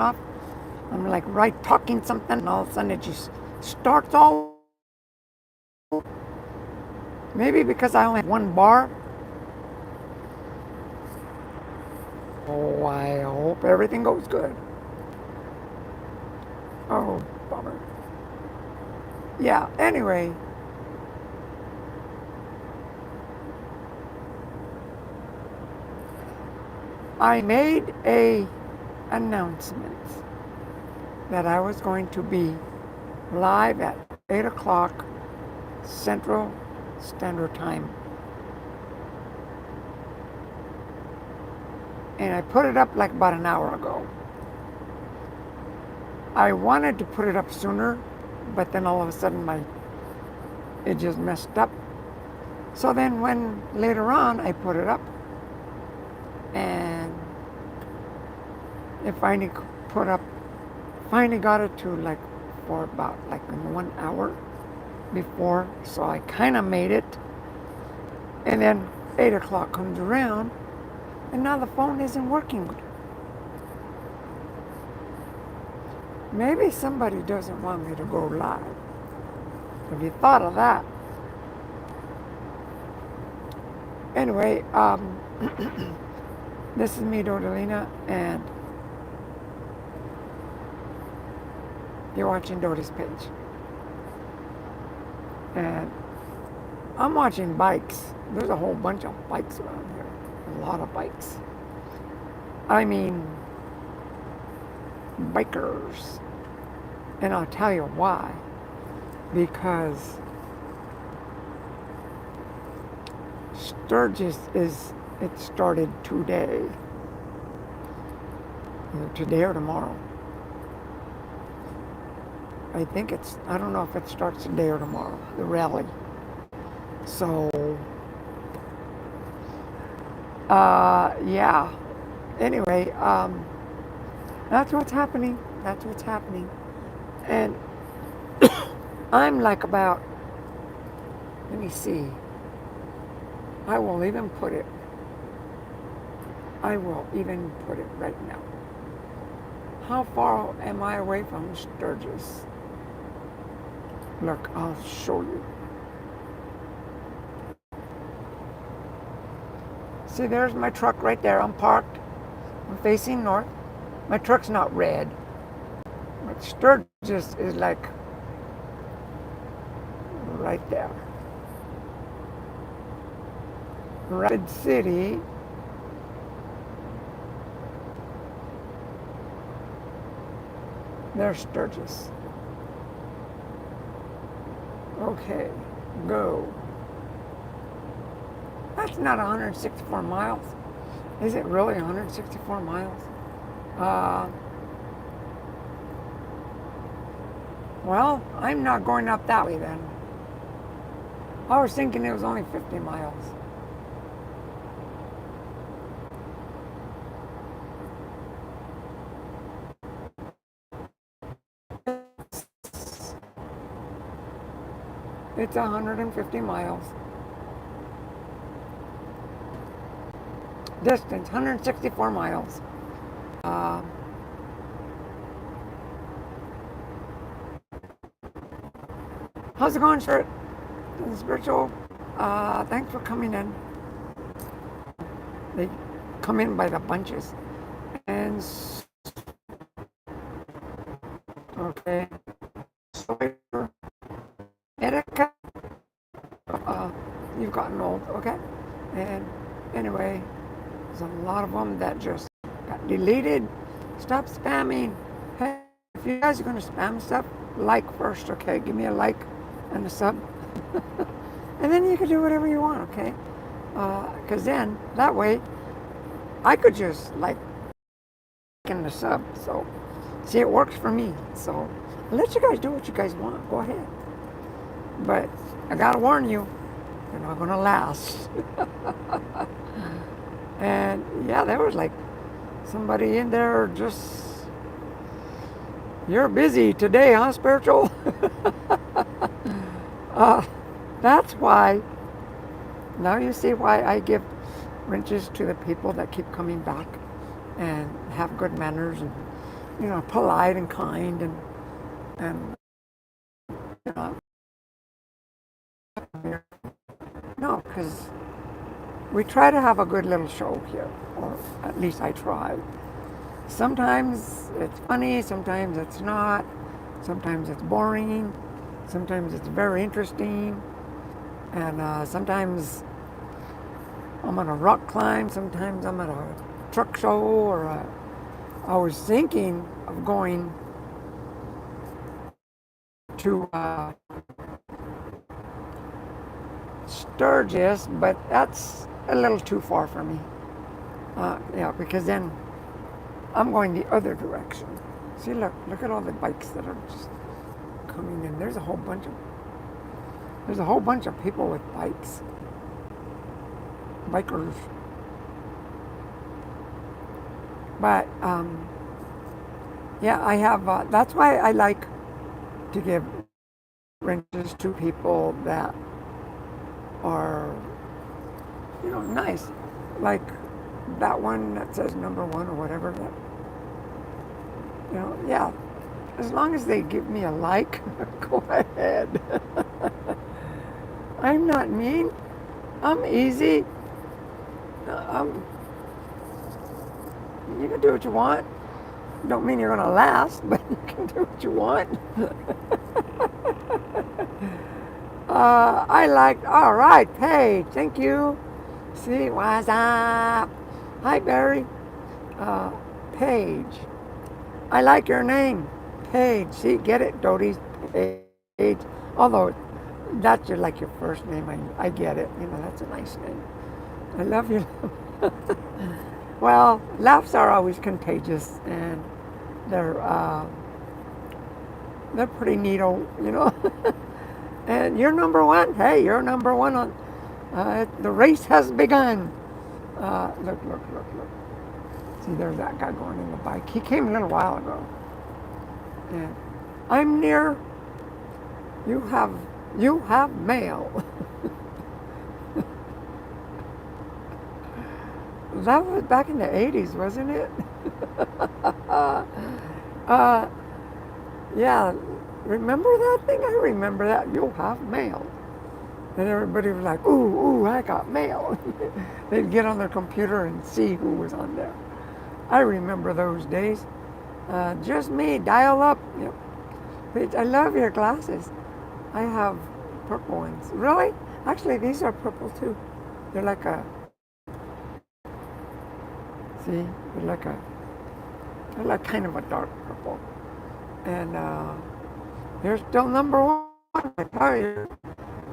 off. I'm like right talking something, and all of a sudden it just starts all. Maybe because I only have one bar. Oh, I hope everything goes good. Oh, bummer. Yeah, anyway, I made a announcement that I was going to be live at 8 o'clock Central Standard Time. And I put it up like about an hour ago. I wanted to put it up sooner, but then all of a sudden it just messed up. So then when later on I put it up and it finally got it to like for about like in 1 hour before, so I kind of made it. And then 8 o'clock comes around and now the phone isn't working. Maybe somebody doesn't want me to go live. Have you thought of that? Anyway, this is me, Dodolina, and you're watching Dodi's page. And I'm watching bikes. There's a whole bunch of bikes around here. A lot of bikes. I mean, bikers. And I'll tell you why. Because Sturgis it started today. Either today or tomorrow. I don't know if it starts today or tomorrow, the rally. So, yeah. Anyway, that's what's happening. That's what's happening. And I'm like about, let me see. I will even put it right now. How far am I away from Sturgis? Look, I'll show you. See, there's my truck right there. I'm parked. I'm facing north. My truck's not red. But Sturgis is like right there. Rapid City. There's Sturgis. Okay, go. That's not 164 miles. Is it really 164 miles? Well, I'm not going up that way then. I was thinking it was only 50 miles. It's 150 miles. Distance, 164 miles. How's it going, Spirit? Spiritual, thanks for coming in. They come in by the bunches. And, okay. Erica, you've gotten old, okay? And anyway, there's a lot of them that just got deleted. Stop spamming. Hey, if you guys are going to spam stuff, like first, okay? Give me a like and a sub. And then you can do whatever you want, okay? Because then, that way, I could just like in the sub. So, see, it works for me. So, I'll let you guys do what you guys want. Go ahead. But I gotta warn you, they're not gonna last. And yeah, there was like somebody in there just, you're busy today, huh, spiritual? That's why, now you see why I give wrenches to the people that keep coming back and have good manners and polite and kind and you know, no, because we try to have a good little show here, or at least I try. Sometimes it's funny, sometimes it's not, sometimes it's boring, sometimes it's very interesting, and sometimes I'm on a rock climb, sometimes I'm at a truck show, or I was thinking of going to Sturgis, but that's a little too far for me. Yeah, because then I'm going the other direction. See, look at all the bikes that are just coming in. There's a whole bunch of people with bikes, bikers. But yeah, I have. That's why I like to give wrenches to people that are, nice. Like that one that says number one or whatever. That, yeah. As long as they give me a like, go ahead. I'm not mean. I'm easy. Um, you can do what you want. Don't mean you're gonna last, but you can do what you want. I liked. All right, Paige. Thank you. See, what's up? Hi, Barry. Uh, Paige. I like your name, Paige. See, get it, Dodi, Paige. Although that's like your first name, I get it. That's a nice name. I love you. Well, laughs are always contagious, and they're pretty neato. And you're number one. Hey, you're number one on. The race has begun. Look. See, there's that guy going in the bike. He came a little while ago. And I'm near. You have mail. That was back in the 80s, wasn't it? Yeah. Remember that thing? I remember that. You'll have mail. And everybody was like, ooh, I got mail. They'd get on their computer and see who was on there. I remember those days. Just me, dial up. Yep. I love your glasses. I have purple ones. Really? Actually, these are purple too. They're like see, they're like kind of a dark purple. And you're still number one. I tell you,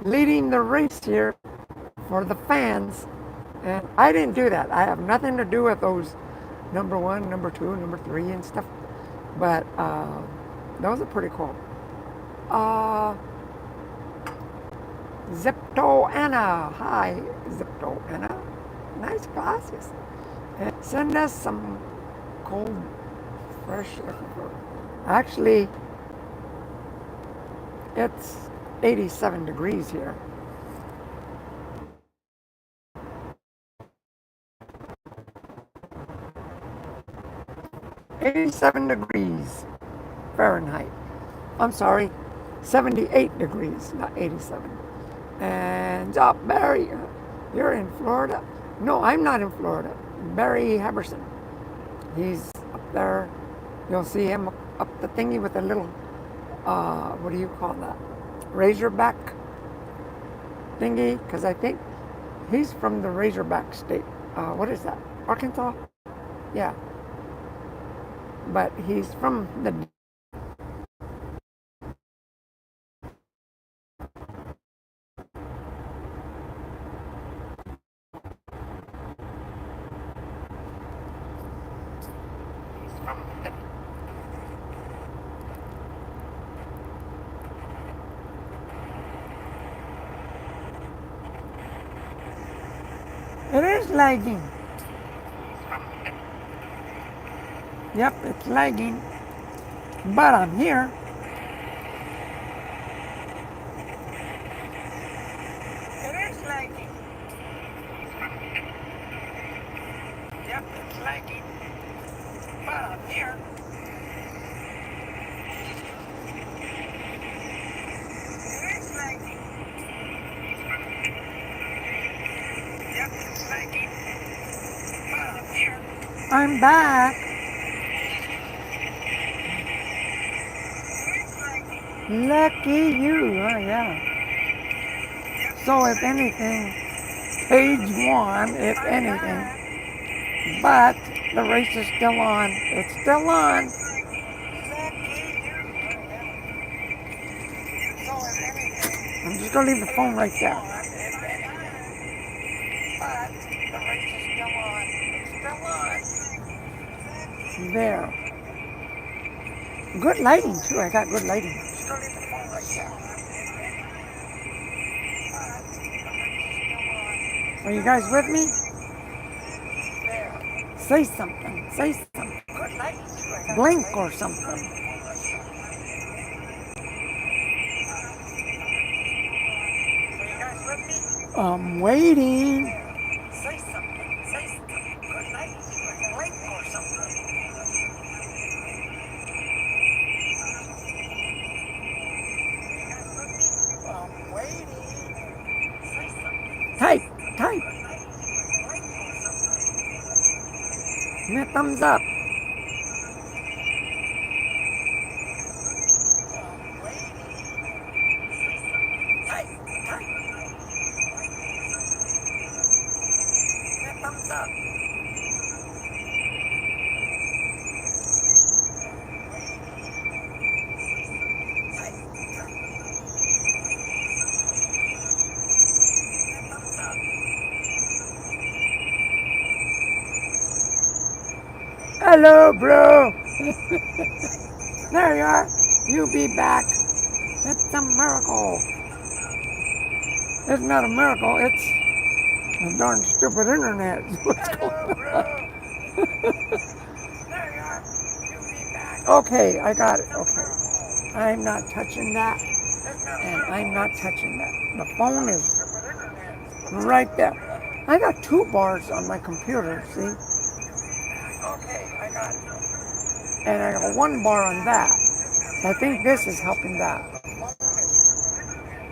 leading the race here for the fans. And I didn't do that. I have nothing to do with those number one, number two, number three and stuff. But those are pretty cool. Zipto Anna. Hi, Zipto Anna. Nice glasses. And send us some cold, fresh. Actually, it's 87 degrees here. $87 degrees Fahrenheit. I'm sorry, 78 degrees, not 87. And Barry, you're in Florida? No, I'm not in Florida. Barry Haberson. He's up there. You'll see him up the thingy with a little, what do you call that? Razorback thingy? Because I think he's from the Razorback state. What is that? Arkansas? Yeah. But he's from the It is lagging. Yep, it's lagging. But I'm here. It is lagging. Yep, it's lagging. But I'm here. I'm back. Lucky you. Oh, yeah. So, if anything, page one, if anything. But the race is still on. It's still on. I'm just going to leave the phone right there. But the race is still on. It's still on. There. Good lighting, too. I got good lighting. Just going to leave the phone right there. Are you guys with me? Say something. Say something. Blink or something. I'm waiting. Say something. Say something. Good night. Blink or something. I'm waiting. Say something. Type. Type. Give me a thumbs up. Hello, bro. There you are. You be back. It's a miracle. It's not a miracle. It's a darn stupid internet. What's going on? There you are. You be back. Okay, I got it. Okay. I'm not touching that. And I'm not touching that. The phone is right there. I got two bars on my computer, see? Okay, I got it. And I got one bar on that. I think this is helping that.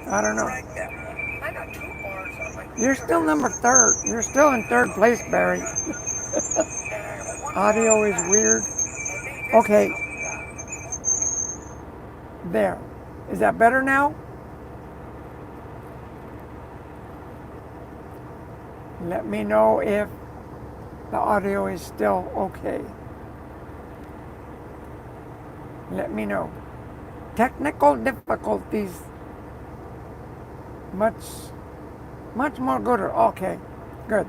I don't know. You're still number third. You're still in third place, Barry. Audio is weird. Okay. There. Is that better now? Let me know if the audio is still okay. Let me know. Technical difficulties. Much more gooder. Okay, good.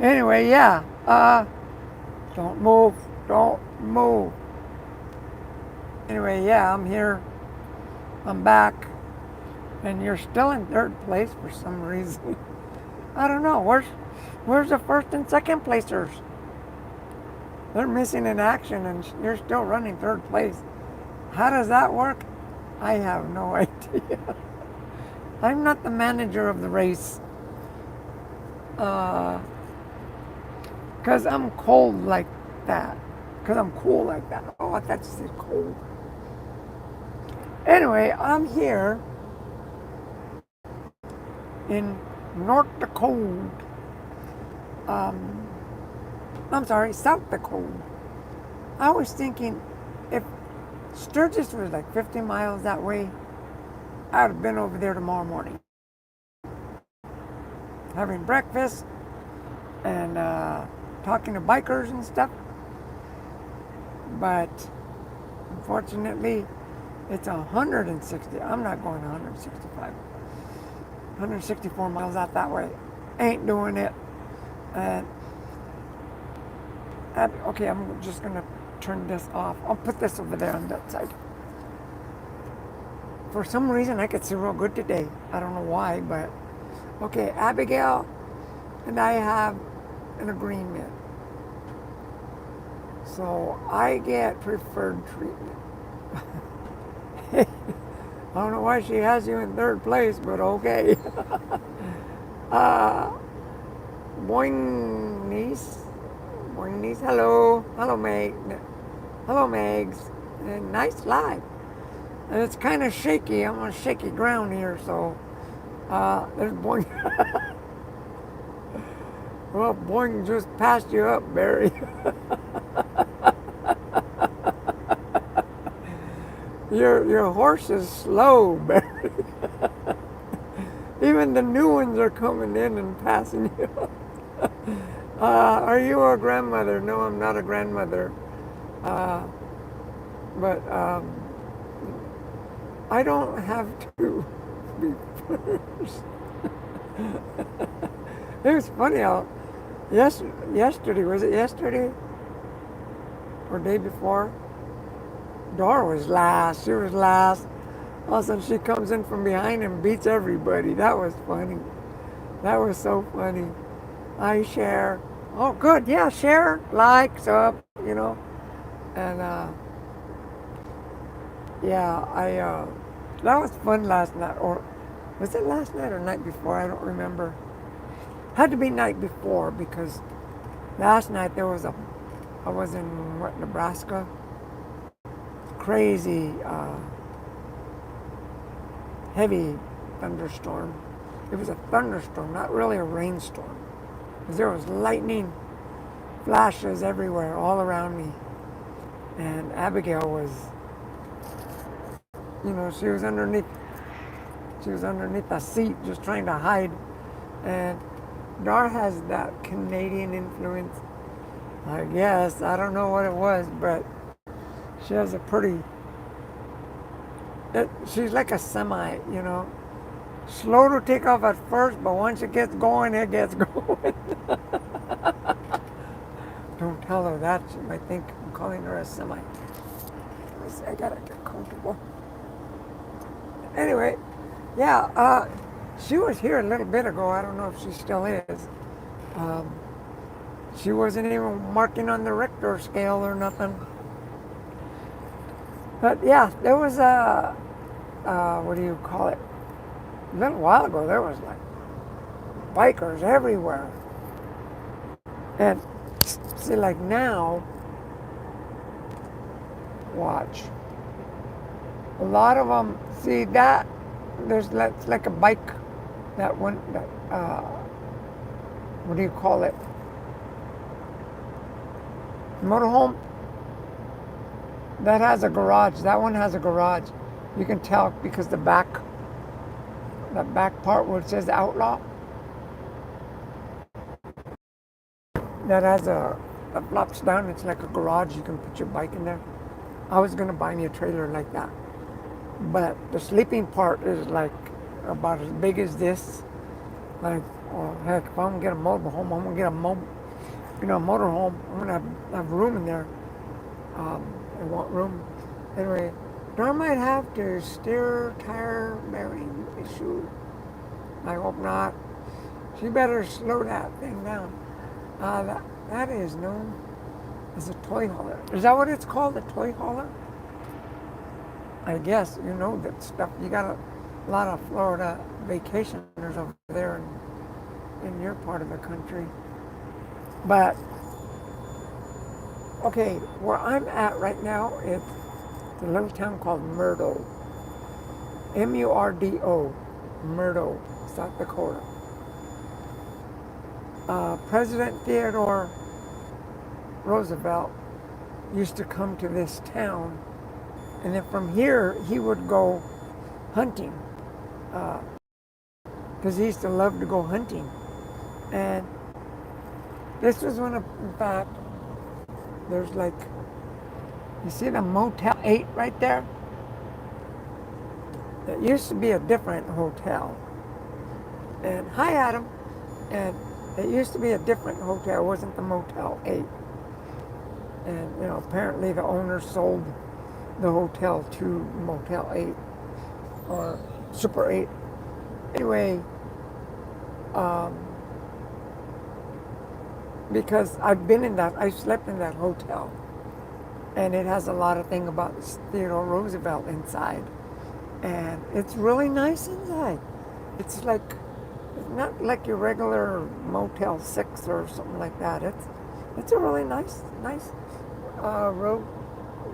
Anyway, yeah. Don't move. Don't move. Anyway, yeah, I'm here. I'm back. And you're still in third place for some reason. I don't know. Where's the first and second placers? They're missing in action and you're still running third place. How does that work? I have no idea. I'm not the manager of the race. Because I'm cold like that. Because I'm cool like that. Oh, I thought you said cold. Anyway, I'm here in North Dakota. I'm sorry, South Dakota. I was thinking if Sturgis was like 50 miles that way, I would have been over there tomorrow morning. Having breakfast and talking to bikers and stuff. But unfortunately, it's 160. I'm not going 165. 164 miles out that way. Ain't doing it. And okay, I'm just going to turn this off. I'll put this over there on that side. For some reason, I could see real good today. I don't know why, but okay, Abigail and I have an agreement. So I get preferred treatment. I don't know why she has you in third place, but okay. Boing niece, hello. Hello, Meg. Hello, Megs. And nice live. And it's kind of shaky. I'm on shaky ground here, so there's Boing. Well, Boeing just passed you up, Barry. Your horse is slow, Barry. Even the new ones are coming in and passing you up. Are you a grandmother? No, I'm not a grandmother. Uh, but I don't have to be first. It was funny how yesterday, was it yesterday or day before? Dora was last. She was last. All of a sudden she comes in from behind and beats everybody. That was funny. That was so funny. I share. Oh, good. Yeah, share, like, sub, And yeah, that was fun last night. Or was it last night or night before? I don't remember. Had to be night before because last night I was in Nebraska. Crazy, heavy thunderstorm. It was a thunderstorm, not really a rainstorm. Because there was lightning flashes everywhere, all around me. And Abigail was, she was underneath a seat just trying to hide. And Dar has that Canadian influence, I guess. I don't know what it was, but she has a she's like a semi, Slow to take off at first, but once it gets going, it gets going. Don't tell her that. She might think I'm calling her a semi. I gotta get comfortable. Anyway, yeah, she was here a little bit ago. I don't know if she still is. She wasn't even marking on the Richter scale or nothing. But yeah, there was what do you call it? A little while ago, there was like bikers everywhere. And see, like now, watch. A lot of them, see that, it's like a bike, that one, what do you call it? Motorhome. That has a garage. That one has a garage. You can tell because that back part where it says outlaw, that has that flops down. It's like a garage. You can put your bike in there. I was gonna buy me a trailer like that, but the sleeping part is like about as big as this. Like, oh heck, if I'm gonna get a mobile home, I'm gonna get a motor home. I'm gonna have room in there. I want room. Anyway, Dar might have to steer tire bearing issue. I hope not. She better slow that thing down. That is known as a toy hauler. Is that what it's called, a toy hauler? I guess you know that stuff. You got a lot of Florida vacationers over there in your part of the country. But okay, where I'm at right now, it's a little town called Murdo. Murdo, Murdo, South Dakota. President Theodore Roosevelt used to come to this town, and then from here he would go hunting, because he used to love to go hunting. And this was one of, in fact, there's like, you see the Motel 8 right there? It used to be a different hotel. And hi, Adam. And it used to be a different hotel. It wasn't the Motel 8. And, apparently the owner sold the hotel to Motel 8 or Super 8. Anyway, because I slept in that hotel, and it has a lot of things about Theodore Roosevelt inside, and it's really nice inside. It's not like your regular Motel 6 or something like that. It's a really nice.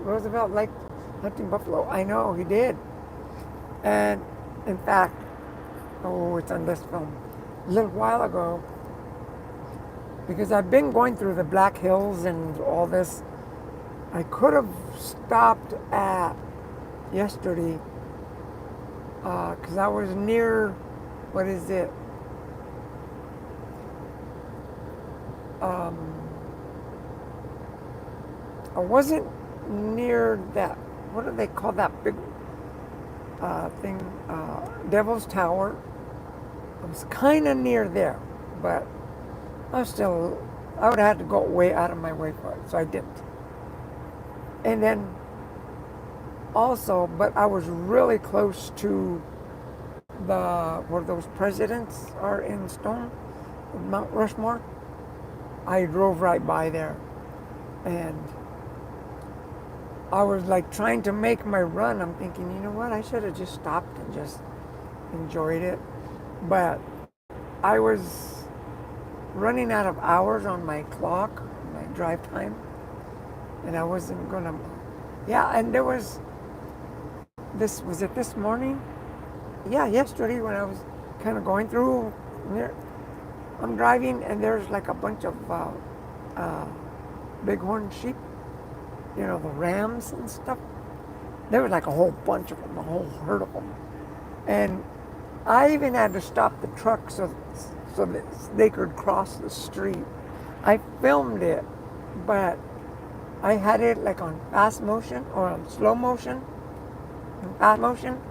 Roosevelt liked hunting buffalo. I know he did, and in fact, it's on this film. A little while ago, because I've been going through the Black Hills and all this. I could have stopped at yesterday because I was near, what is it? Um, I wasn't near that. What do they call that big thing? Devil's Tower. I was kind of near there, but I would have had to go way out of my way for it, so I didn't. And then also, but I was really close to where those presidents are in stone, Mount Rushmore. I drove right by there, and I was like trying to make my run. I'm thinking, you know what? I should have just stopped and just enjoyed it. But I was running out of hours on my clock, my drive time, and I wasn't gonna. Yeah, and there was this. Was it this morning? Yeah, yesterday when I was kind of going through. I'm driving, and there's like a bunch of bighorn sheep. You know, the rams and stuff. There was like a whole bunch of them, a whole herd of them, and I even had to stop the truck so that they could cross the street. I filmed it, but I had it like on fast motion or on slow motion, fast motion,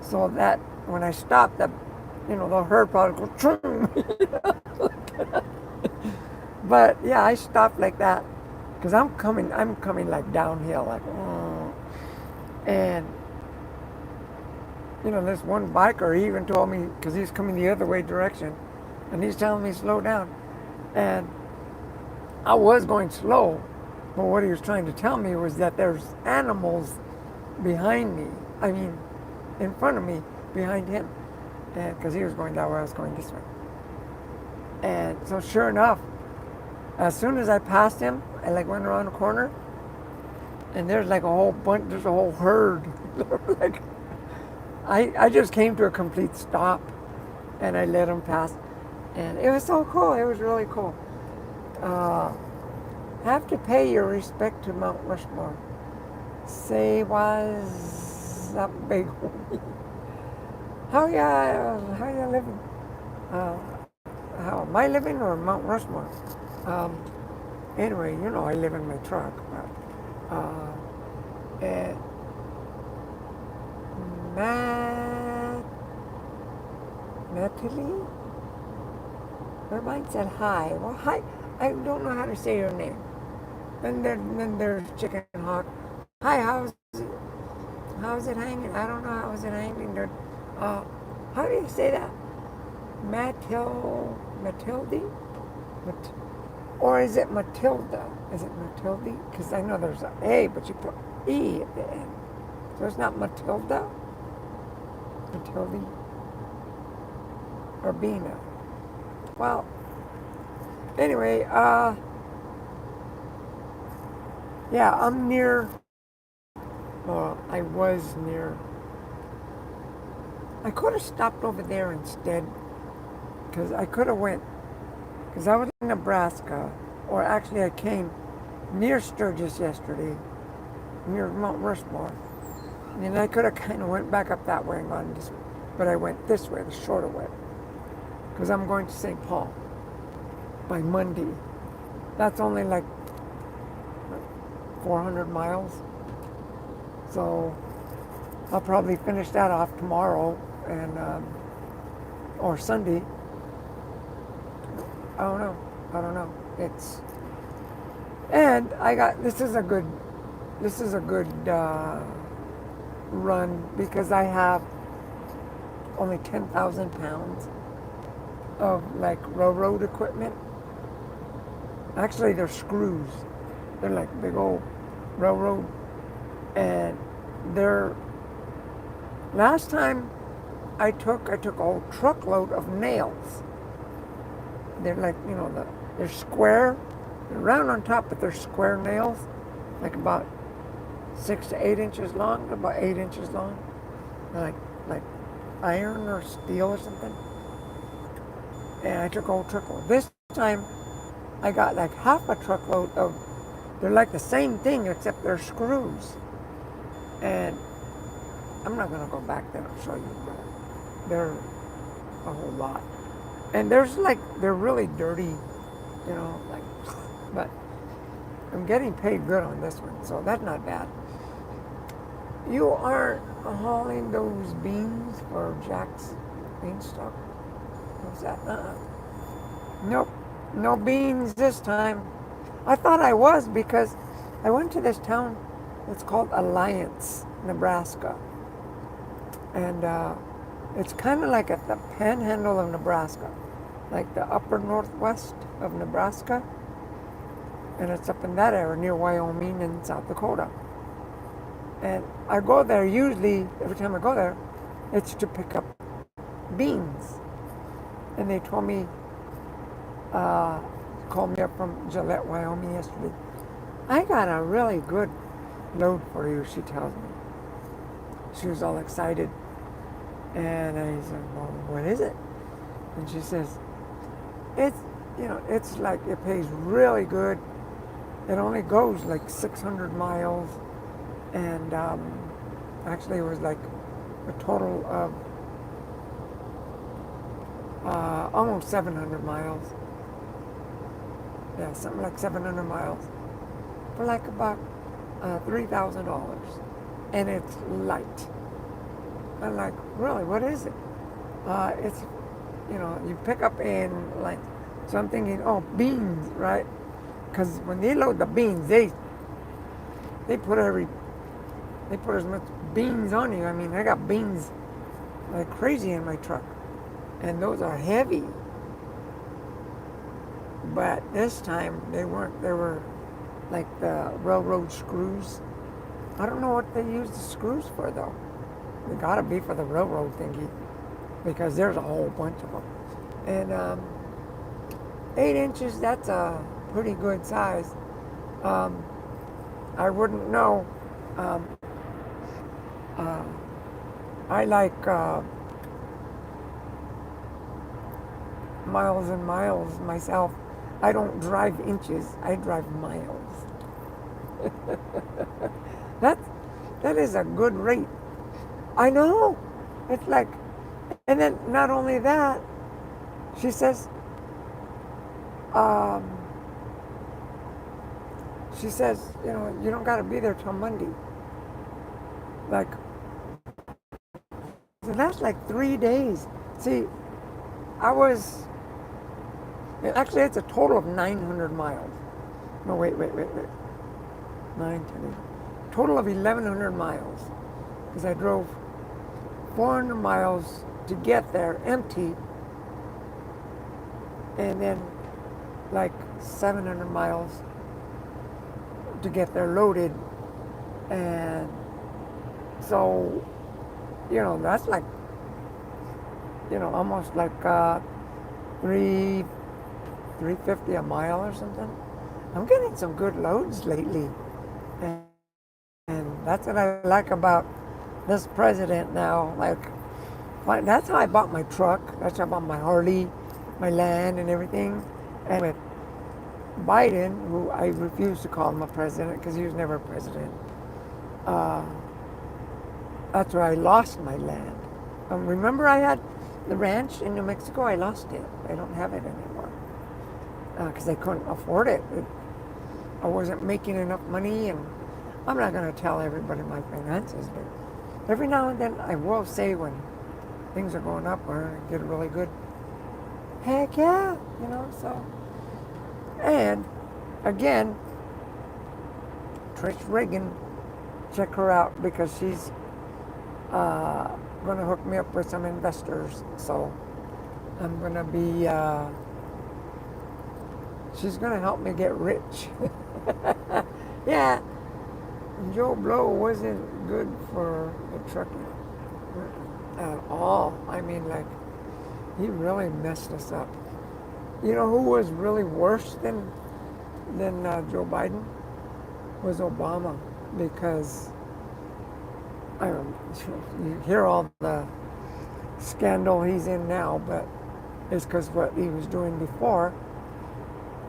so that when I stopped, the herd probably goes. But yeah, I stopped like that because I'm coming like downhill, like, and this one biker, he even told me, because he's coming the other way direction, and he's telling me slow down, and I was going slow, but what he was trying to tell me was that there's animals behind me. I mean, in front of me, behind him, and because he was going that way, I was going this way. And so sure enough, as soon as I passed him, I like went around the corner, and there's like a whole bunch, there's a whole herd. Like, I just came to a complete stop, and I let him pass, and it was so cool. It was really cool. Have to pay your respect to Mount Rushmore. Say was up big. How ya living? How am I living, or Mount Rushmore? Anyway, I live in my truck, but and Natalie? Everybody said hi. Well, hi. I don't know how to say your name. Then there's Chicken Hawk. Hi, how's it hanging? I don't know how's it hanging. How do you say that? Matilde? Or is it Matilda? Is it Matilde? Because I know there's an A, but you put E at the end. So it's not Matilda? Matilde? Or Bina? Well, anyway, yeah, I'm near, well, I was near, I could have stopped over there instead, because I could have went, because I was in Nebraska, or actually I came near Sturgis yesterday, near Mount Rushmore, and I could have kind of went back up that way and gone this way, but I went this way, the shorter way, because I'm going to St. Paul by Monday. That's only like 400 miles. So I'll probably finish that off tomorrow and or Sunday. I don't know. And I got this is a good run because I have only 10,000 pounds of like railroad equipment. Actually, they're screws. They're like big old railroad. And last time I took a whole truckload of nails. They're like, they're square. They're round on top, but they're square nails. Like about 6 to 8 inches long, about 8 inches long. They're like iron or steel or something. And I took a whole truckload. This time, I got like half a truckload of, they're like the same thing except they're screws. And I'm not going to go back there and show you, but they're a whole lot. And there's like, they're really dirty, you know, like, but I'm getting paid good on this one, so that's not bad. You aren't hauling those beans for Jack's Beanstalk? What's that? Nope. No beans this time. I thought I was because I went to this town. It's called Alliance, Nebraska. And it's kind of like at the panhandle of Nebraska, like the upper northwest of Nebraska. And it's up in that area near Wyoming and South Dakota. And I go there usually, every time I go there, it's to pick up beans. And they told me, called me up from Gillette, Wyoming yesterday. I got a really good load for you, she tells me. She was all excited. And I said, well, what is it? And she says, it's, you know, it's like, it pays really good. It only goes like 600 miles. And actually it was like a total of almost 700 miles. Yeah, something like 700 miles for like about $3,000. And it's light. I'm like, really, what is it? It's, you know, you pick up in like, so I'm thinking, oh, beans, right? Because when they load the beans, they put as much beans on you. I mean, I got beans like crazy in my truck. And those are heavy. But this time they weren't. They were like the railroad screws. I don't know what they use the screws for though. They gotta be for the railroad thingy because there's a whole bunch of them. And 8 inches, that's a pretty good size. I wouldn't know. I like miles and miles myself. I don't drive inches, I drive miles. that is a good rate. I know. It's like, and then not only that, she says, you know, you don't got to be there till Monday. Like, so that's like 3 days. See, actually it's a total of 900 miles. No, wait. 9, 10, total of 1,100 miles. Because I drove 400 miles to get there empty. And then like 700 miles to get there loaded. And so, you know, that's like, you know, almost like 350 a mile or something. I'm getting some good loads lately. And that's what I like about this president now. Like, that's how I bought my truck. That's how I bought my Harley, my land and everything. And with Biden, who I refuse to call him a president because he was never a president, that's where I lost my land. Remember I had the ranch in New Mexico? I lost it. I don't have it anymore because I couldn't afford it. I wasn't making enough money, and I'm not going to tell everybody my finances, but every now and then I will say when things are going up or I get really good, heck yeah, you know, so. And again, Trish Reagan, check her out because she's going to hook me up with some investors. So I'm going to be, she's going to help me get rich. Yeah, Joe Blow wasn't good for the trucking at all. I mean, like, he really messed us up. You know who was really worse than Joe Biden? Was Obama, because I don't know, you hear all the scandal he's in now, but it's because what he was doing before.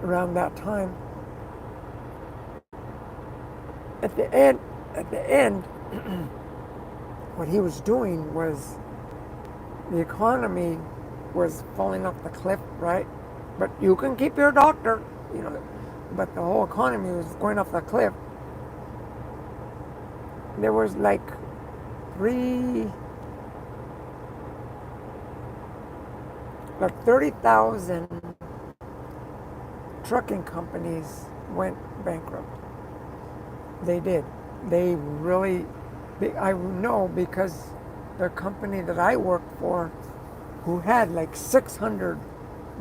around that time. At the end, at the end, what he was doing was the economy was falling off the cliff, right? But you can keep your doctor, you know. But the whole economy was going off the cliff. There was like three, like 30,000 trucking companies went bankrupt. They did. They really, I know because the company that I worked for, who had like 600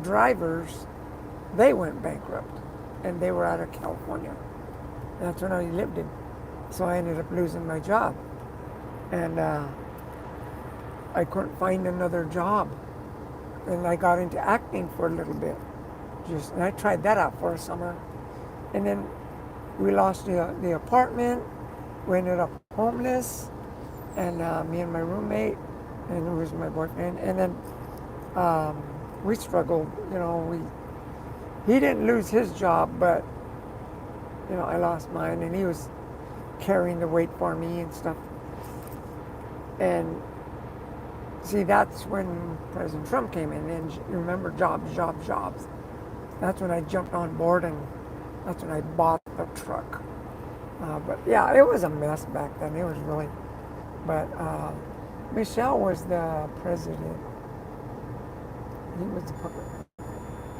drivers, they went bankrupt. And they were out of California. That's when I lived in. So I ended up losing my job. And I couldn't find another job. And I got into acting for a little bit. And I tried that out for a summer. And then we lost the apartment. We ended up homeless. And me and my roommate, and who was my boyfriend. And then we struggled. He didn't lose his job, but I lost mine, and he was carrying the weight for me and stuff. And see, that's when President Trump came in, and you remember jobs. That's when I jumped on board, and that's when I bought the truck. But yeah, it was a mess back then. It was really. But Michelle was the president. He was the puppet.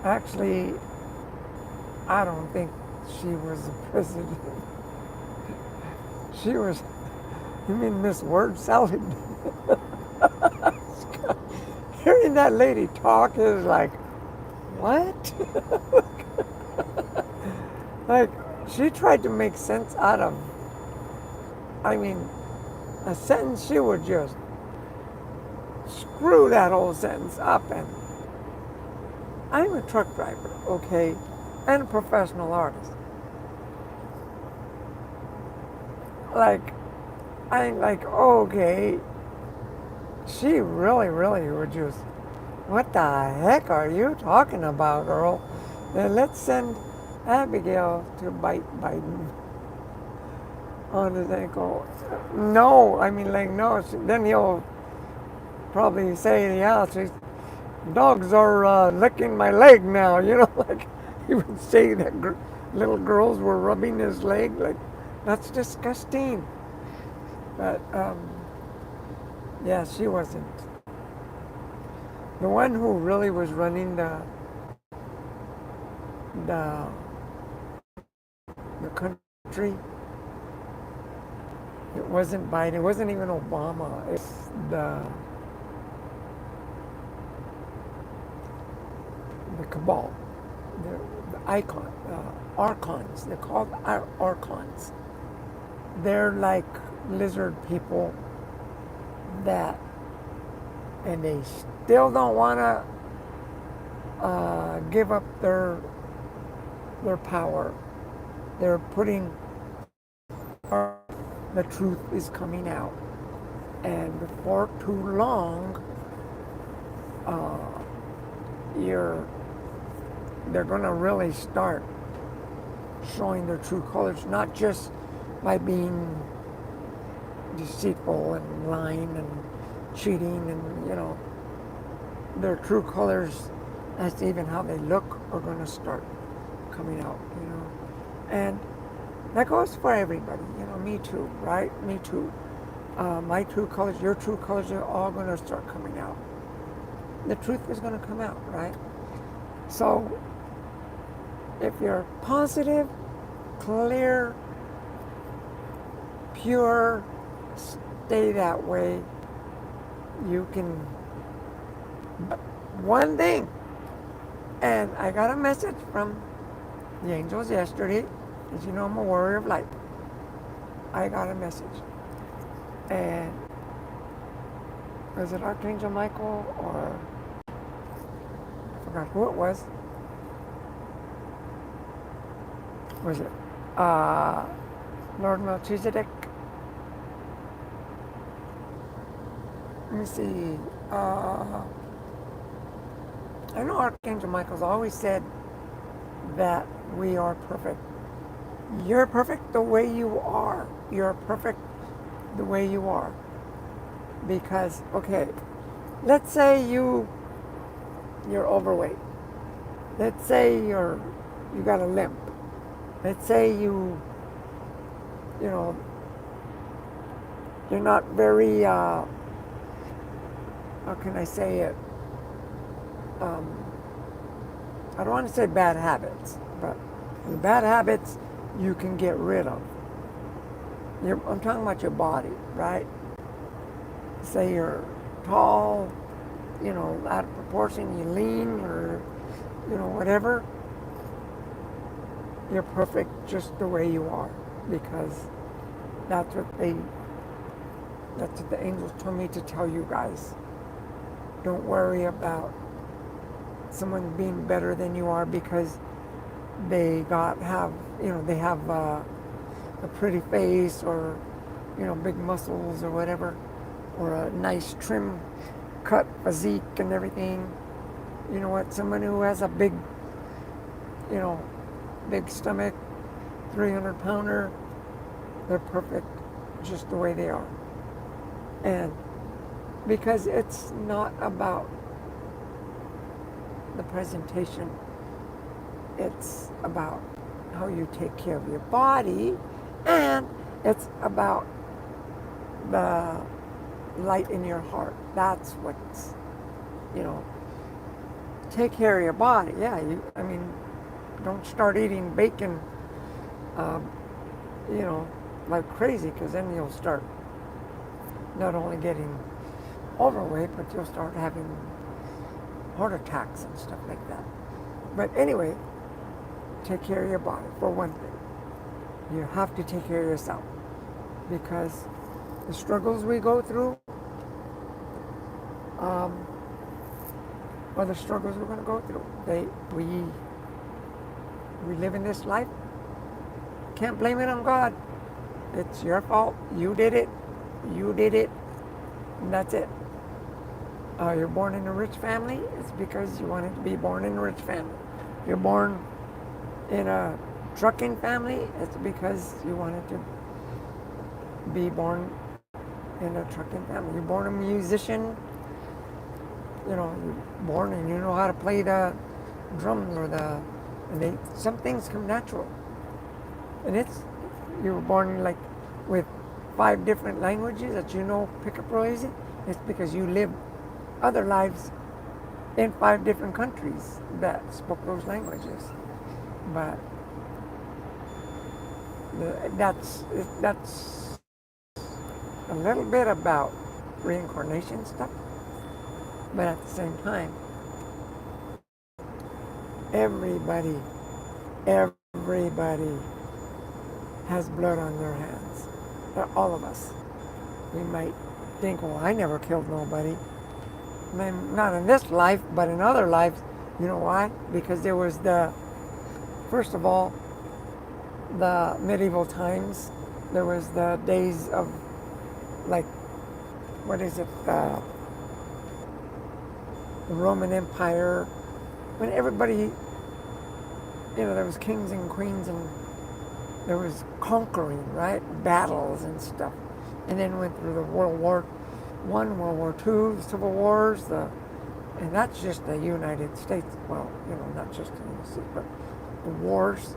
Actually, I don't think she was the president. She was, you mean Miss Word Salad? Hearing that lady talk is like, what? Like, she tried to make sense out of, a sentence. She would just screw that whole sentence up. And I'm a truck driver, okay, and a professional artist. I'm like, okay, she really would just, what the heck are you talking about, girl? Then let's send Abigail to bite Biden on his ankle. No, no. Then he'll probably say, yeah, dogs are licking my leg now, like he would say that little girls were rubbing his leg. Like, that's disgusting. But yeah, she wasn't. The one who really was running the country, it wasn't Biden, it wasn't even Obama. It's the cabal, the icon, archons. They're called archons. They're like lizard people and they still don't want to give up their power. They're putting, the truth is coming out, and before too long, they're going to really start showing their true colors, not just by being deceitful and lying and cheating and their true colors, that's even how they look, are going to start coming out, and that goes for everybody, me too, right? Me too. My true colors, your true colors are all going to start coming out. The truth is going to come out, right? So if you're positive, clear, pure, stay that way. You can. One thing, and I got a message from the angels yesterday. As you know, I'm a warrior of light. I got a message. And was it Archangel Michael or I forgot who it was. Was it Lord Melchizedek? Let me see. I know Archangel Michael's always said that we are perfect. You're perfect the way you are. You're perfect the way you are. Because, okay, let's say you're overweight. Let's say you got a limp. Let's say you know you're not very how can I say it? Um, I don't want to say bad habits, but the bad habits you can get rid of. I'm talking about your body, right? Say you're tall, out of proportion, you lean, or whatever. You're perfect just the way you are, because that's what they that's what the angels told me to tell you guys. Don't worry about someone being better than you are because they have a pretty face, or big muscles or whatever, or a nice trim cut physique and everything. You know what? Someone who has a you know, big stomach, 300-pounder, they're perfect just the way they are. And because it's not about the presentation, it's about how you take care of your body, and it's about the light in your heart. That's what's, you know, take care of your body. Yeah, don't start eating bacon, um, like crazy, because then you'll start not only getting overweight, but you'll start having heart attacks and stuff like that. But anyway, take care of your body, for one thing. You have to take care of yourself, because the struggles we go through are the struggles we're going to go through. We live in this life. Can't blame it on God. It's your fault. You did it. You did it. And that's it. You're born in a rich family. It's because you wanted to be born in a rich family. You're born in a trucking family. It's because you wanted to be born in a trucking family. You're born a musician. You're born and you know how to play the drums some things come natural. And you were born like with 5 different languages that pick up real easy. It's because you lived other lives in 5 different countries that spoke those languages. But that's a little bit about reincarnation stuff. But at the same time, everybody has blood on their hands. All of us. We might think, well, I never killed nobody. Not in this life, but in other lives. You know why? Because there was first of all, the medieval times. There was the days of, like, what is it? The Roman Empire, when everybody, there was kings and queens, and there was conquering, right? Battles and stuff. And then went through the World War I, World War II, the Civil Wars, and that's just the United States. Well, not just the United States, but the wars.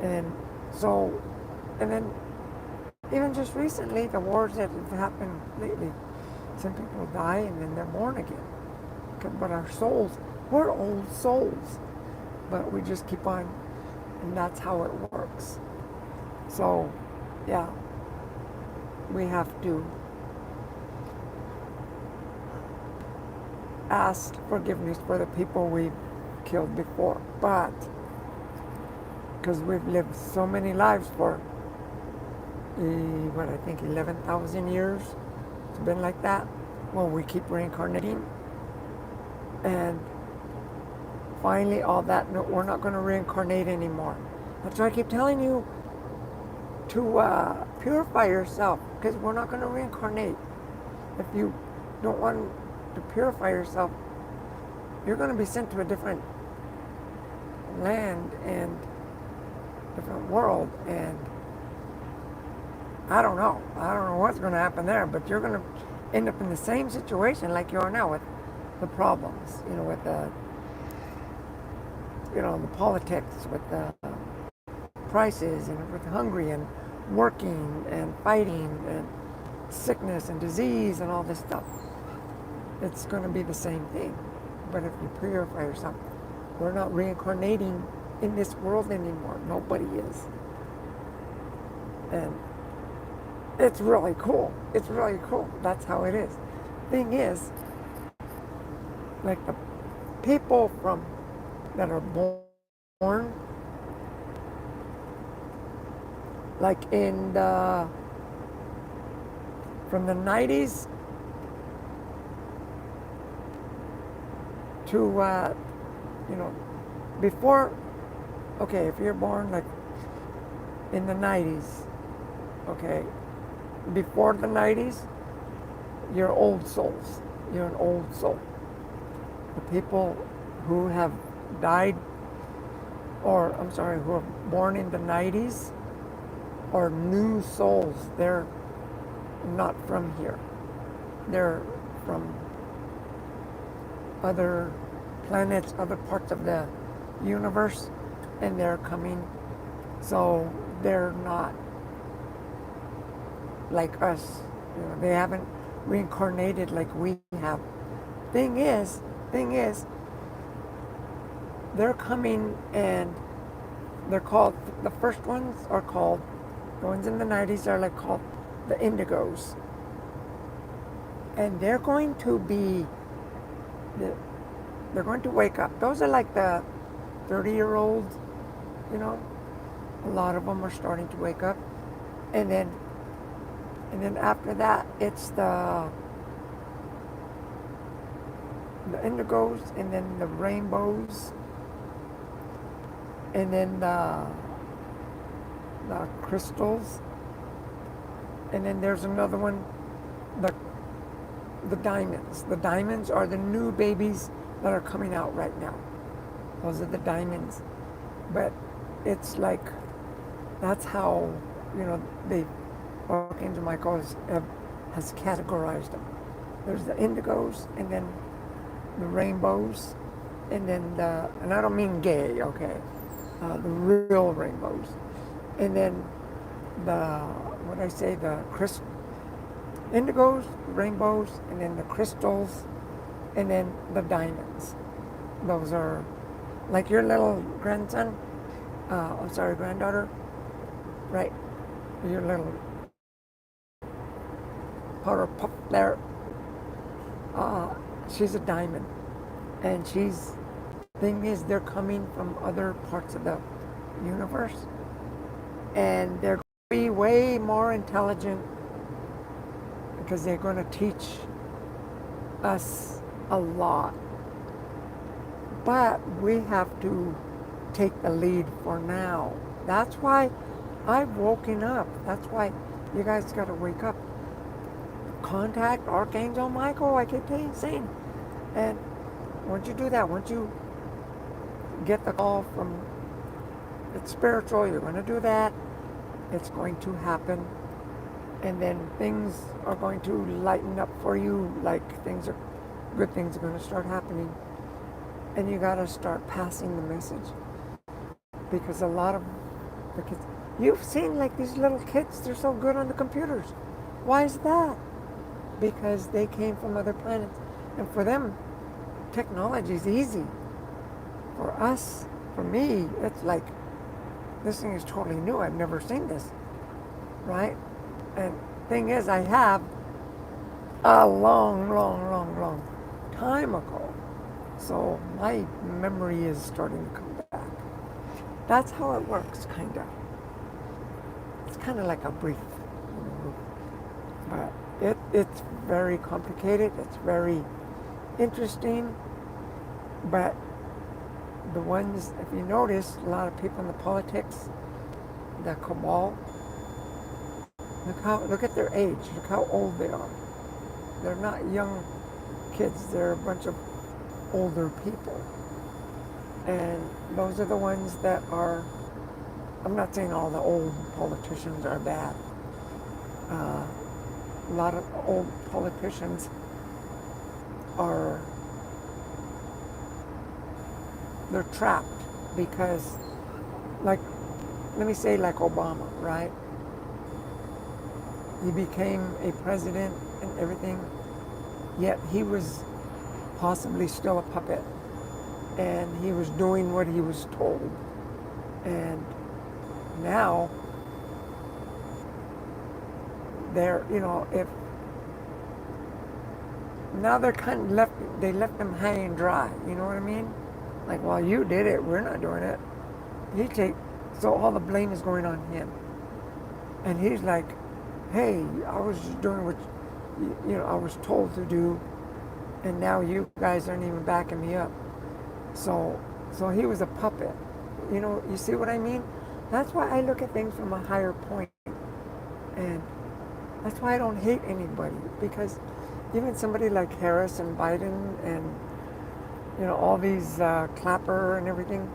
And then even just recently, the wars that have happened lately, some people die and then they're born again. But our souls, we're old souls, but we just keep on, and that's how it works. So, yeah, we have to ask forgiveness for the people we've killed before, but because we've lived so many lives for, I think 11,000 years, it's been like that. Well, we keep reincarnating. And finally, all that, no, we're not going to reincarnate anymore. That's why I keep telling you to purify yourself, because we're not going to reincarnate. If you don't want to purify yourself, you're going to be sent to a different land and different world, and I don't know. I don't know what's going to happen there, but you're going to end up in the same situation like you are now with the problems, with the politics, with the prices, and with hungry and working and fighting and sickness and disease and all this stuff. It's going to be the same thing. But if you purify yourself, we're not reincarnating in this world anymore. Nobody is. And it's really cool. It's really cool. That's how it is. Thing is, like the people that are born, like from the 90s to before. Okay, if you're born like in the 90s, okay, before the 90s, you're old souls. You're an old soul. The people who have died, who are born in the 90s, are new souls. They're not from here. They're from other planets, other parts of the universe, and they're coming. So they're not like us. They haven't reincarnated like we have. Thing is, they're coming, and they're called, the first ones are called, the ones in the 90s are like called the indigos. And they're going to wake up. Those are like the 30-year-olds, a lot of them are starting to wake up. And then after that, it's the indigos, and then the rainbows, and then the crystals, and then there's another one, the diamonds. The diamonds are the new babies that are coming out right now. Those are the diamonds. But it's like, that's how, Archangel Michael has categorized them. There's the indigos, and then the rainbows, and then and I don't mean gay, okay, the real rainbows, and then the indigos, rainbows, and then the crystals, and then the diamonds. Those are like your little grandson, granddaughter, right? Your little powder puff there. She's a diamond, and thing is, they're coming from other parts of the universe, and they're going to be way more intelligent, because they're going to teach us a lot. But we have to take the lead for now. That's why I've woken up. That's why you guys got to wake up. Contact Archangel Michael, I keep saying. And once you do that, once you get the call from it's spiritual, you're going to do that. It's going to happen. And then things are going to lighten up for you, like good things are going to start happening. And you got to start passing the message. Because a lot of the kids, you've seen like these little kids, they're so good on the computers. Why is that? Because they came from other planets. And for them, technology is easy. For us, for me, it's like, this thing is totally new. I've never seen this, right? And thing is, I have a long time ago. So my memory is starting to come back. That's how it works, kind of. It's kind of like a brief, but it's very complicated. It's very interesting. But the ones, if you notice, a lot of people in the politics, the cabal, look at their age. Look how old they are. They're not young kids. They're a bunch of older people. And those are the ones that are, I'm not saying all the old politicians are bad. Uh, a lot of old politicians are, they're trapped because, like, let me say like Obama, right? He became a president and everything, yet he was possibly still a puppet, and he was doing what he was told. And now they're, if now they're kind of they left him high and dry. You know what I mean? Like, well, you did it, we're not doing it. He take So all the blame is going on him, and he's like, hey, I was just doing what I was told to do, and now you guys aren't even backing me up. So, so he was a puppet. You see what I mean? That's why I look at things from a higher point, and that's why I don't hate anybody, because even somebody like Harris and Biden and all these Clapper and everything.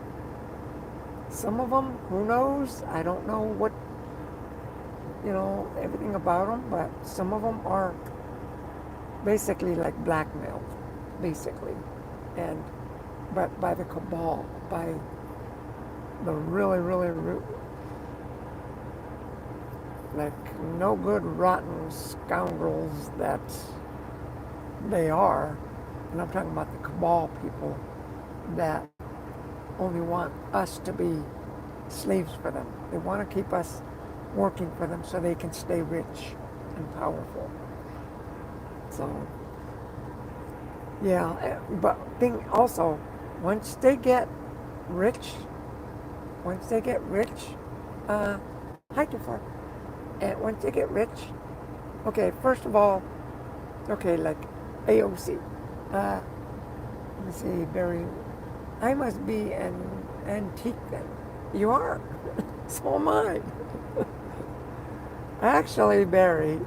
Some of them, who knows? I don't know what everything about them, but some of them are basically like blackmailed, basically, and but by the cabal, by the really, really like no good, rotten scoundrels that they are. And I'm talking about the cabal people that only want us to be slaves for them. They want to keep us working for them so they can stay rich and powerful. So, yeah, but thing also, once they get rich, once they get rich, uh, hi Tefar, and once they get rich, okay, first of all, okay, like AOC, let me see, Barry, I must be an antique then. You are. So am I. Actually, Barry,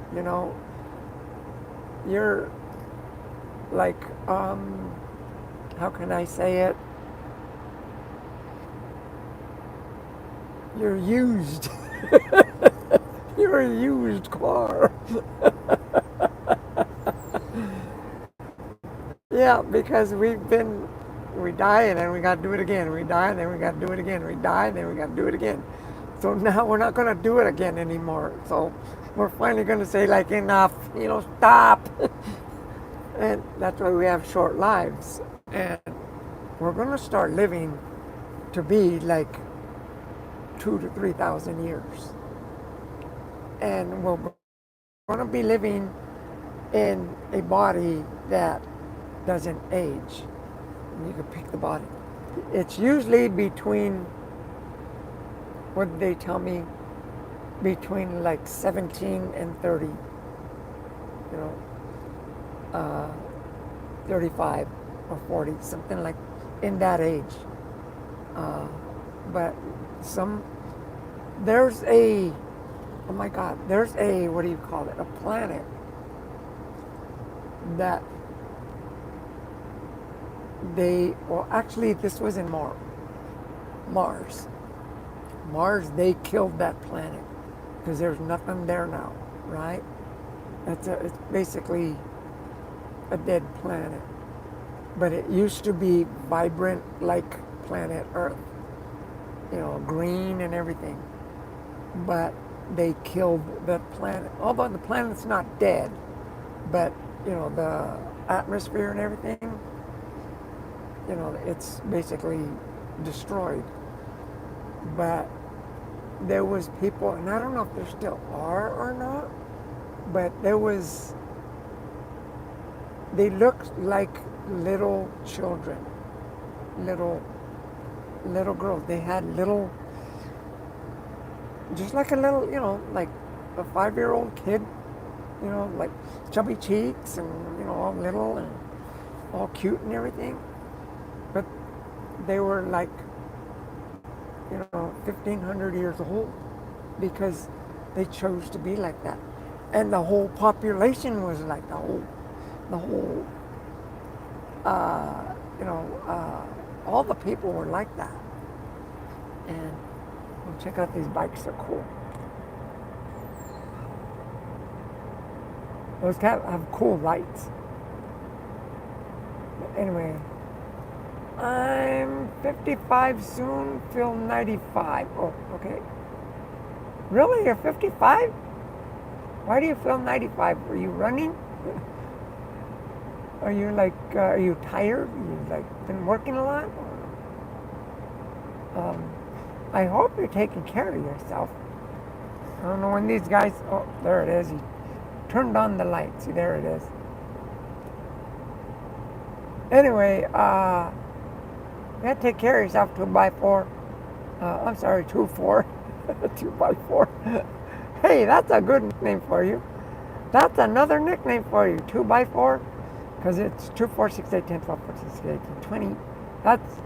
you're like, how can I say it? You're used. You're a used car. Yeah, because we die and then we got to do it again. We die and then we got to do it again. We die and then we got to do it again. So now we're not going to do it again anymore. So we're finally going to say, like, enough, stop. And that's why we have short lives. And we're going to start living to be like 2,000 to 3,000 years. And we're going to be living in a body that doesn't age. You can pick the body. It's usually between, what did they tell me? Between like 17 and 30. 35 or 40, something like in that age. But there's oh my God, there's what do you call it? A planet that actually this was in Mars. Mars, they killed that planet because there's nothing there now, right? It's basically a dead planet. But it used to be vibrant like planet Earth, green and everything. But they killed the planet. Although the planet's not dead, but, the atmosphere and everything, it's basically destroyed. But there was people, and I don't know if there still are or not, but they looked like little children, little girls. They had just like a little, like a 5-year-old kid, like chubby cheeks and, all little and all cute and everything. But they were like, 1,500 years old because they chose to be like that. And the whole population was like the whole all the people were like that. And well, check out these bikes, they're cool. Those have cool lights. But anyway, I'm 55 soon, feel 95. Oh, okay. Really? You're 55? Why do you feel 95? Are you running? Are you like, are you tired? You like been working a lot? I hope you're taking care of yourself. I don't know when these guys, oh, there it is. He turned on the light. See, there it is. Anyway, you gotta take care of yourself, 2x4. I'm sorry, 2-4. 2x4. Hey, that's a good nickname for you. That's another nickname for you, 2x4. Because it's 2, 4, 6, 8, 10, 12, 14, 16, 18, 20. That's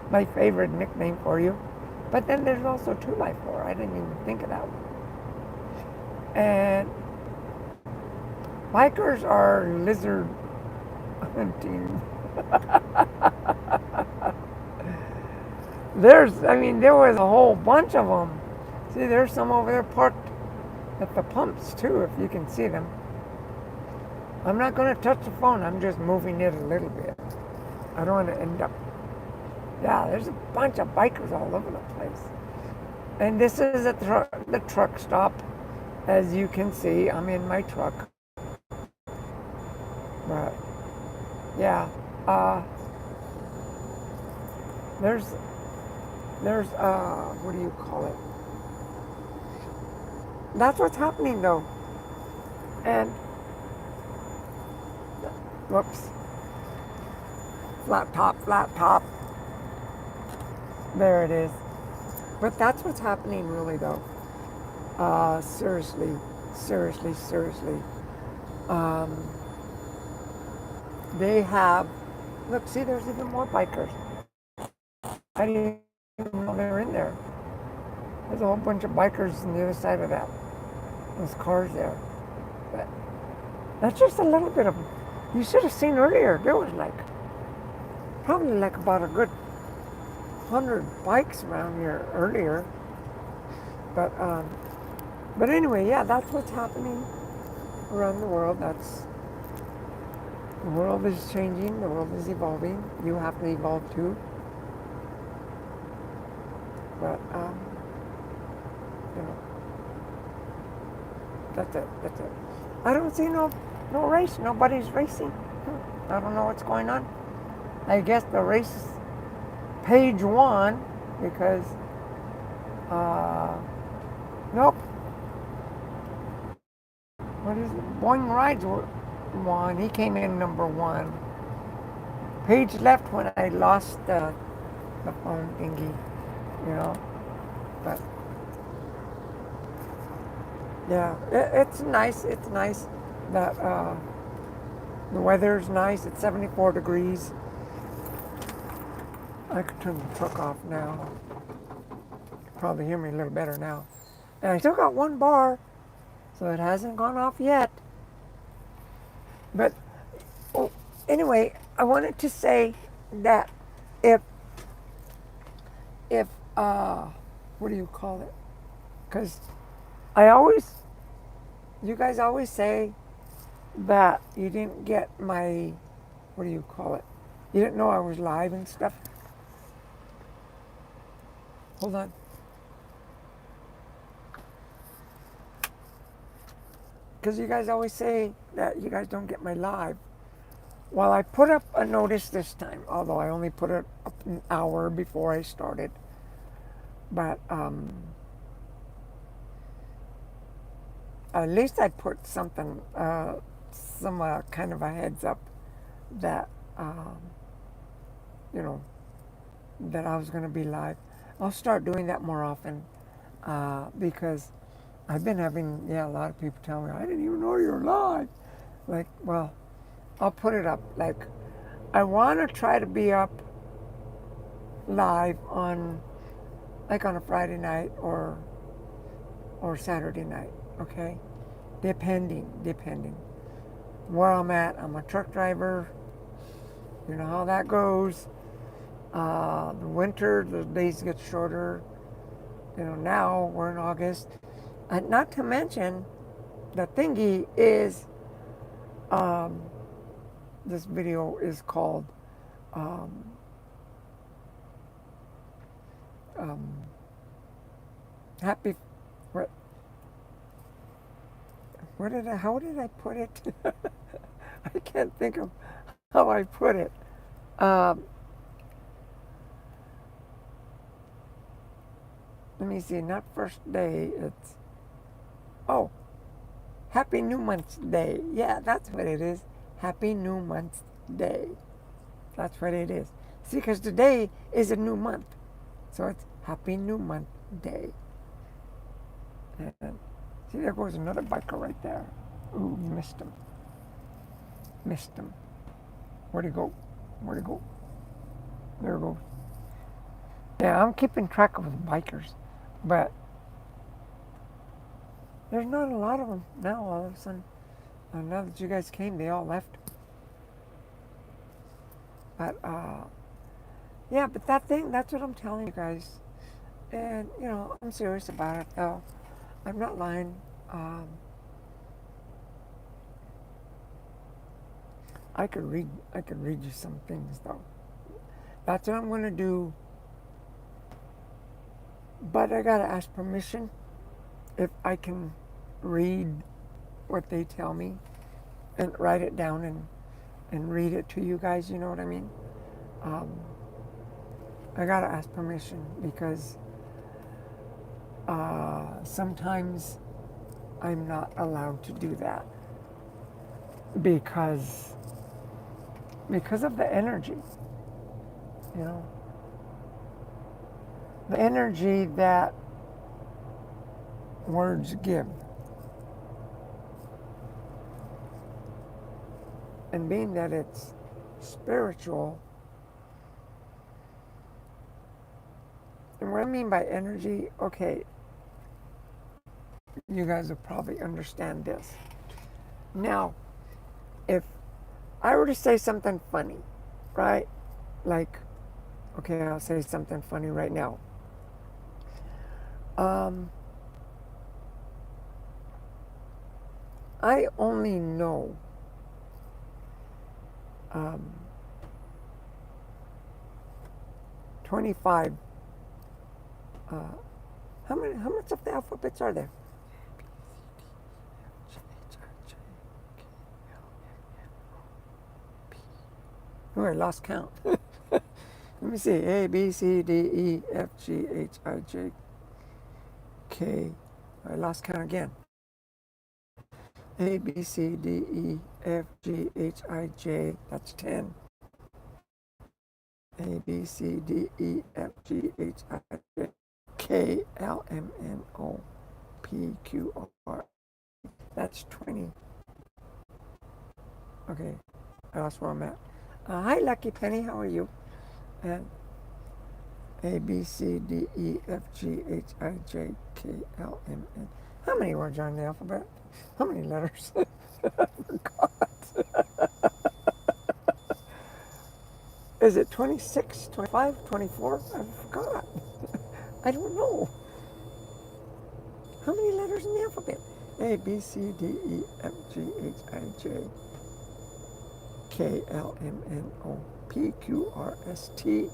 my favorite nickname for you. But then there's also 2x4. I didn't even think of that one. And bikers are lizard hunting. There was a whole bunch of them. See, there's some over there parked at the pumps too, if you can see them. I'm not going to touch the phone. I'm just moving it a little bit. I don't want to end up. Yeah, there's a bunch of bikers all over the place. And this is the truck stop. As you can see, I'm in my truck. But yeah, there's what do you call it? That's what's happening though. And whoops, flat top. There it is. But that's what's happening really though. Seriously. They have, look, see, there's even more bikers. I didn't even know they were in there. There's a whole bunch of bikers on the other side of that. Those cars there. But that's just a little bit of them. You should have seen earlier. There was probably about a good 100 bikes around here earlier. But anyway, yeah, that's what's happening around the world. The world is changing. The world is evolving. You have to evolve too. But that's it. I don't see no race. Nobody's racing. I don't know what's going on. I guess the race page won because nope. What is it? Boing Rides won. He came in number 1. Page left when I lost the phone thingy, But yeah, it's nice. It's nice that the weather's nice. It's 74 degrees. I could turn the truck off now. Probably hear me a little better now. And I still got 1 bar, so it hasn't gone off yet. But anyway, I wanted to say that if what do you call it? Because you guys always say that you didn't get my, what do you call it? You didn't know I was live and stuff. Hold on. Because you guys always say that you guys don't get my live. Well, I put up a notice this time, although I only put it up an hour before I started. But at least I put something, some kind of a heads up that, that I was going to be live. I'll start doing that more often because I've been having, a lot of people tell me, I didn't even know you were live. Like, well, I'll put it up. Like, I want to try to be up live on a Friday night or Saturday night, okay? Depending where I'm at. I'm a truck driver. You know how that goes. The winter, the days get shorter. Now we're in August. And not to mention, the thingy is, um, this video is called, um, um, Happy, what, how did I put it? I can't think of how I put it. Um, Let me see, not first day, it's, oh, Happy New Month's Day. Yeah, that's what it is. Happy New Month's Day. That's what it is. See, because today is a new month. So it's Happy New Month Day. And see, there goes another biker right there. Ooh, missed him. Missed him. Where'd he go? Where'd he go? There he goes. Yeah, I'm keeping track of the bikers. But there's not a lot of them now all of a sudden. Now that you guys came, they all left. But, yeah, but that thing, that's what I'm telling you guys. And, I'm serious about it, though. I'm not lying. I could read you some things, though. That's what I'm going to do. But I got to ask permission if I can read what they tell me and write it down and read it to you guys, you know what I mean? I got to ask permission because sometimes I'm not allowed to do that because of the energy, you know, the energy that words give. And being that it's spiritual, and what I mean by energy, okay, you guys will probably understand this. Now, if I were to say something funny, right? Like, okay, I'll say something funny right now. I only know 25. How much of the alphabets are there? Oh, I lost count. Let me see. A, B, C, D, E, F, G, H, I, J, K. I lost count again. A, B, C, D, E, F, G, H, I, J. That's 10. A, B, C, D, E, F, G, H, I, J, K, L, M, N, O, P, Q, R. That's 20. Okay, that's where I'm at. Hi, Lucky Penny. How are you? And A, B, C, D, E, F, G, H, I, J, K, L, M, N. How many words are in the alphabet? How many letters? I forgot. Is it 26, 25, 24? I forgot. I don't know. How many letters in the alphabet? A, B, C, D, E, F, G, H, I, J, K, L, M, N, O, P, Q, R, S, T.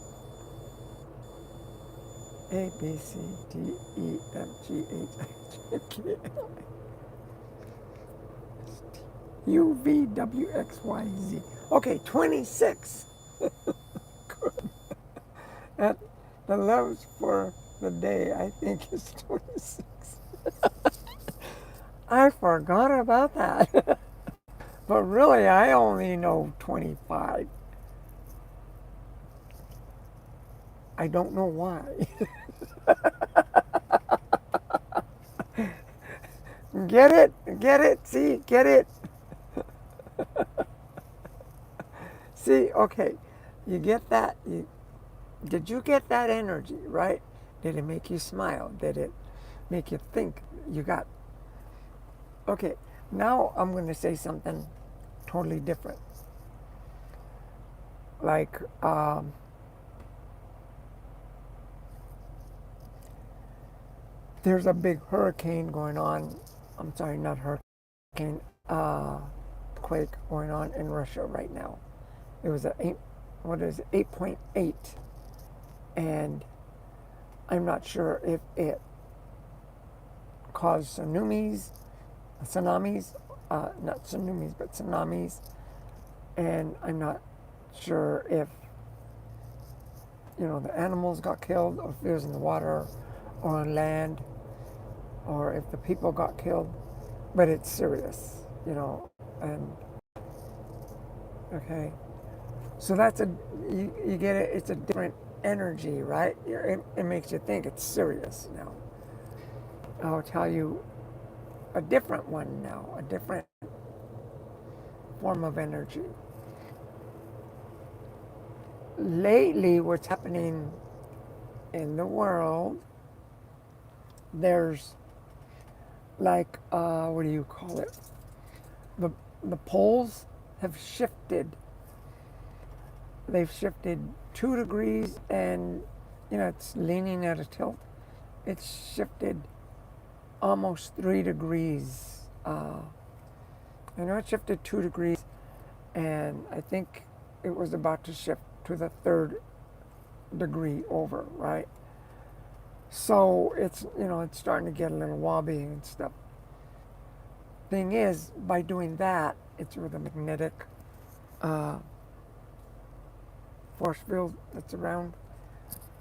A, B, C, D, E, F, G, H, I, J, K, L, M, S, T, U, V, W, X, Y, Z. Okay, 26. Good. And the letters for the day, I think, is 26. I forgot about that. But really, I only know 25. I don't know why. Get it? Get it? See? Get it? See? Okay. You get that? Did you get that energy, right? Did it make you smile? Did it make you think? You got... Okay. Now I'm going to say something totally different. Like, there's a big hurricane going on. I'm sorry, not hurricane, quake going on in Russia right now. It was what is it, 8.8, and I'm not sure if it caused tsunamis, not tsunamis, but tsunamis, and I'm not sure if the animals got killed, or if it was in the water or on land, or if the people got killed. But it's serious, and okay. So you get it. It's a different energy, right? It makes you think it's serious now. I'll tell you a different one now, a different form of energy. Lately, what's happening in the world, there's like, what do you call it? The, the poles have shifted. They've shifted 2 degrees, and, it's leaning at a tilt. It's shifted almost 3 degrees. It shifted 2 degrees, and I think it was about to shift to the third degree over, right? So it's starting to get a little wobbly and stuff. Thing is, by doing that, it's with a magnetic uh, force field that's around.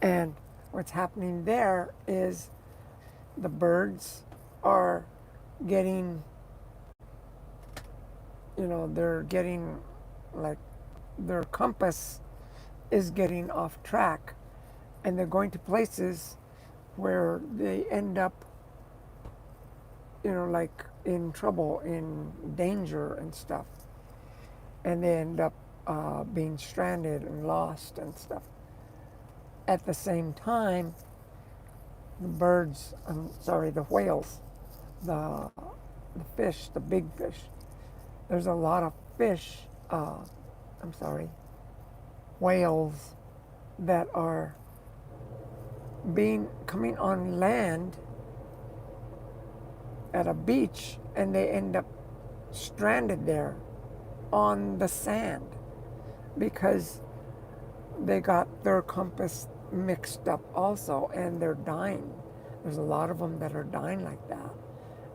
And what's happening there is the birds are getting, they're getting, like, their compass is getting off track, and they're going to places where they end up, like in trouble, in danger and stuff. And they end up being stranded and lost and stuff. At the same time, the whales, the fish, the big fish, there's a lot of fish, whales that are coming on land at a beach, and they end up stranded there on the sand because they got their compass mixed up also, and they're dying. There's a lot of them that are dying like that.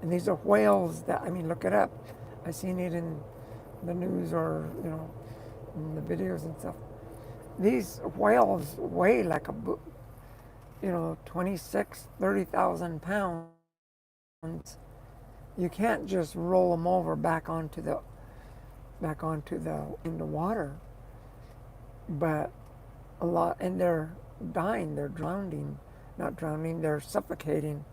And these are whales that, look it up. I've seen it in the news, or, in the videos and stuff. These whales weigh like 26, 30,000 pounds. You can't just roll them over back onto the in the water. But a lot, and they're dying, they're drowning, not drowning, they're suffocating,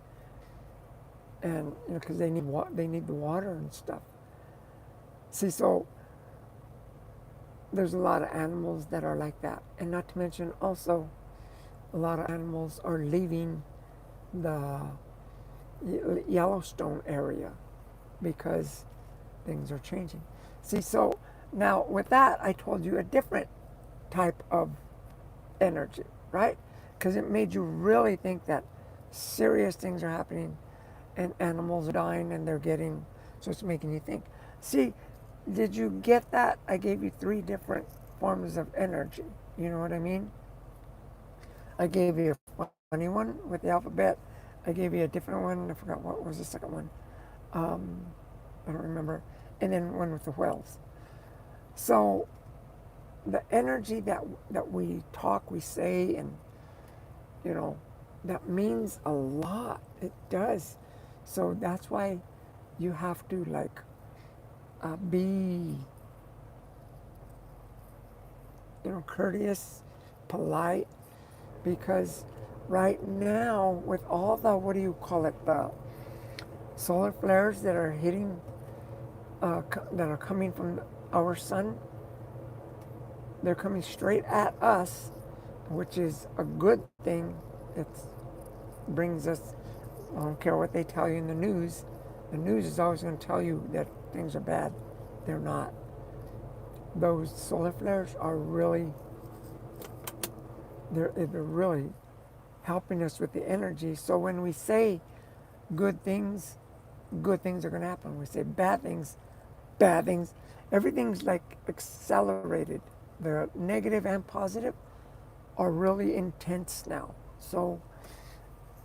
and because they need the water and stuff. See, so there's a lot of animals that are like that, and not to mention also a lot of animals are leaving the Yellowstone area because things are changing. See, so now with that, I told you a different type of energy, right? Because it made you really think that serious things are happening and animals are dying and so it's making you think. See, did you get that? I gave you 3 different forms of energy. You know what I mean? I gave you a funny one with the alphabet. I gave you a different one. I forgot what was the second one. I don't remember. And then one with the whales. So the energy that we talk, we say, and that means a lot. It does. So that's why you have to be courteous, polite, because right now with all the, what do you call it, the solar flares that are hitting, that are coming from our sun, they're coming straight at us, which is a good thing. It brings us, I don't care what they tell you in the news is always going to tell you that things are bad. They're not. Those solar flares are really, they're really helping us with the energy. So when we say good things, good things are going to happen. We say bad things, bad things. Everything's like accelerated. The negative and positive are really intense now. So,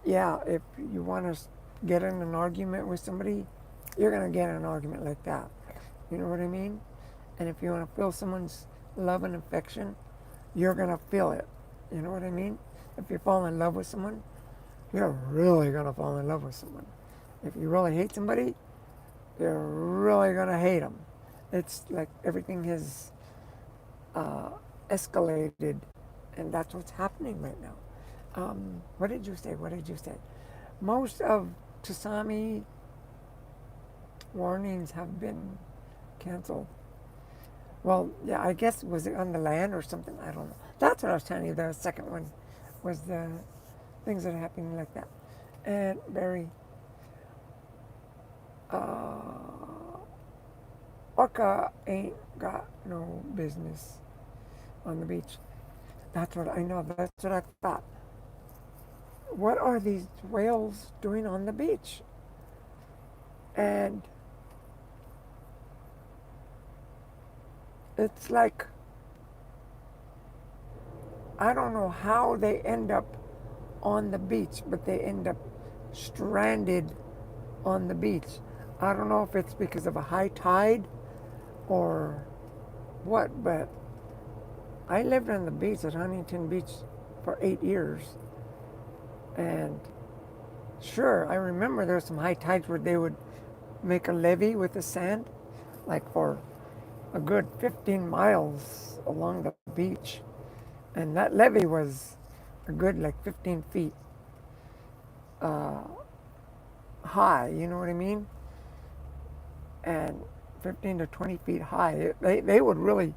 yeah, if you want to get in an argument with somebody, you're going to get in an argument like that. You know what I mean? And if you want to feel someone's love and affection, you're going to feel it. You know what I mean? If you fall in love with someone, you're really going to fall in love with someone. If you really hate somebody, you're really going to hate them. It's like everything has escalated, and that's what's happening right now. What did you say? What did you say? Most of tsunami warnings have been canceled. Well, yeah, I guess was it on the land or something? I don't know. That's what I was telling you. The second one was the things that are happening like that. And very orca ain't got no business on the beach. That's what I know. That's what I thought. What are these whales doing on the beach? And it's like I don't know how they end up on the beach, but they end up stranded on the beach. I don't know if it's because of a high tide or what, but I lived on the beach at Huntington Beach for 8 years. And sure, I remember there were some high tides where they would make a levee with the sand, like for a good 15 miles along the beach. And that levee was a good like 15 feet high, you know what I mean? And 15 to 20 feet high. They would really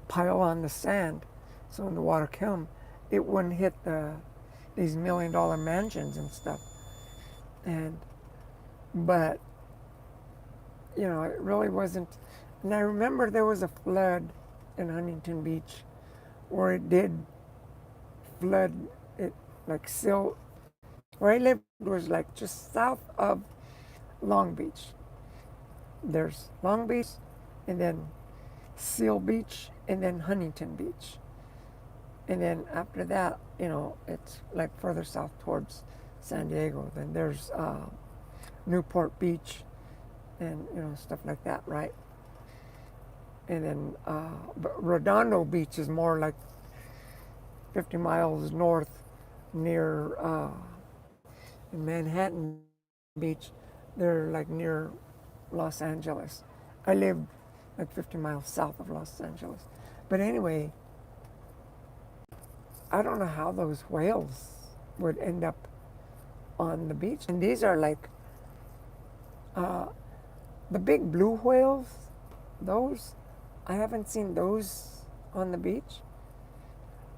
pile on the sand. So when the water came, it wouldn't hit these $1 million mansions and stuff. And, but, you know, it really wasn't. And I remember there was a flood in Huntington Beach where it did flood it like still where I lived was like just south of Long Beach. There's Long Beach and then Seal Beach and then Huntington Beach. And then after that, you know, it's like further south towards San Diego. Then there's Newport Beach and, you know, stuff like that, right? And then but Redondo Beach is more like 50 miles north near Manhattan Beach. They're like near Los Angeles. I lived like 50 miles south of Los Angeles. But anyway, I don't know how those whales would end up on the beach. And these are like the big blue whales, those, I haven't seen those on the beach,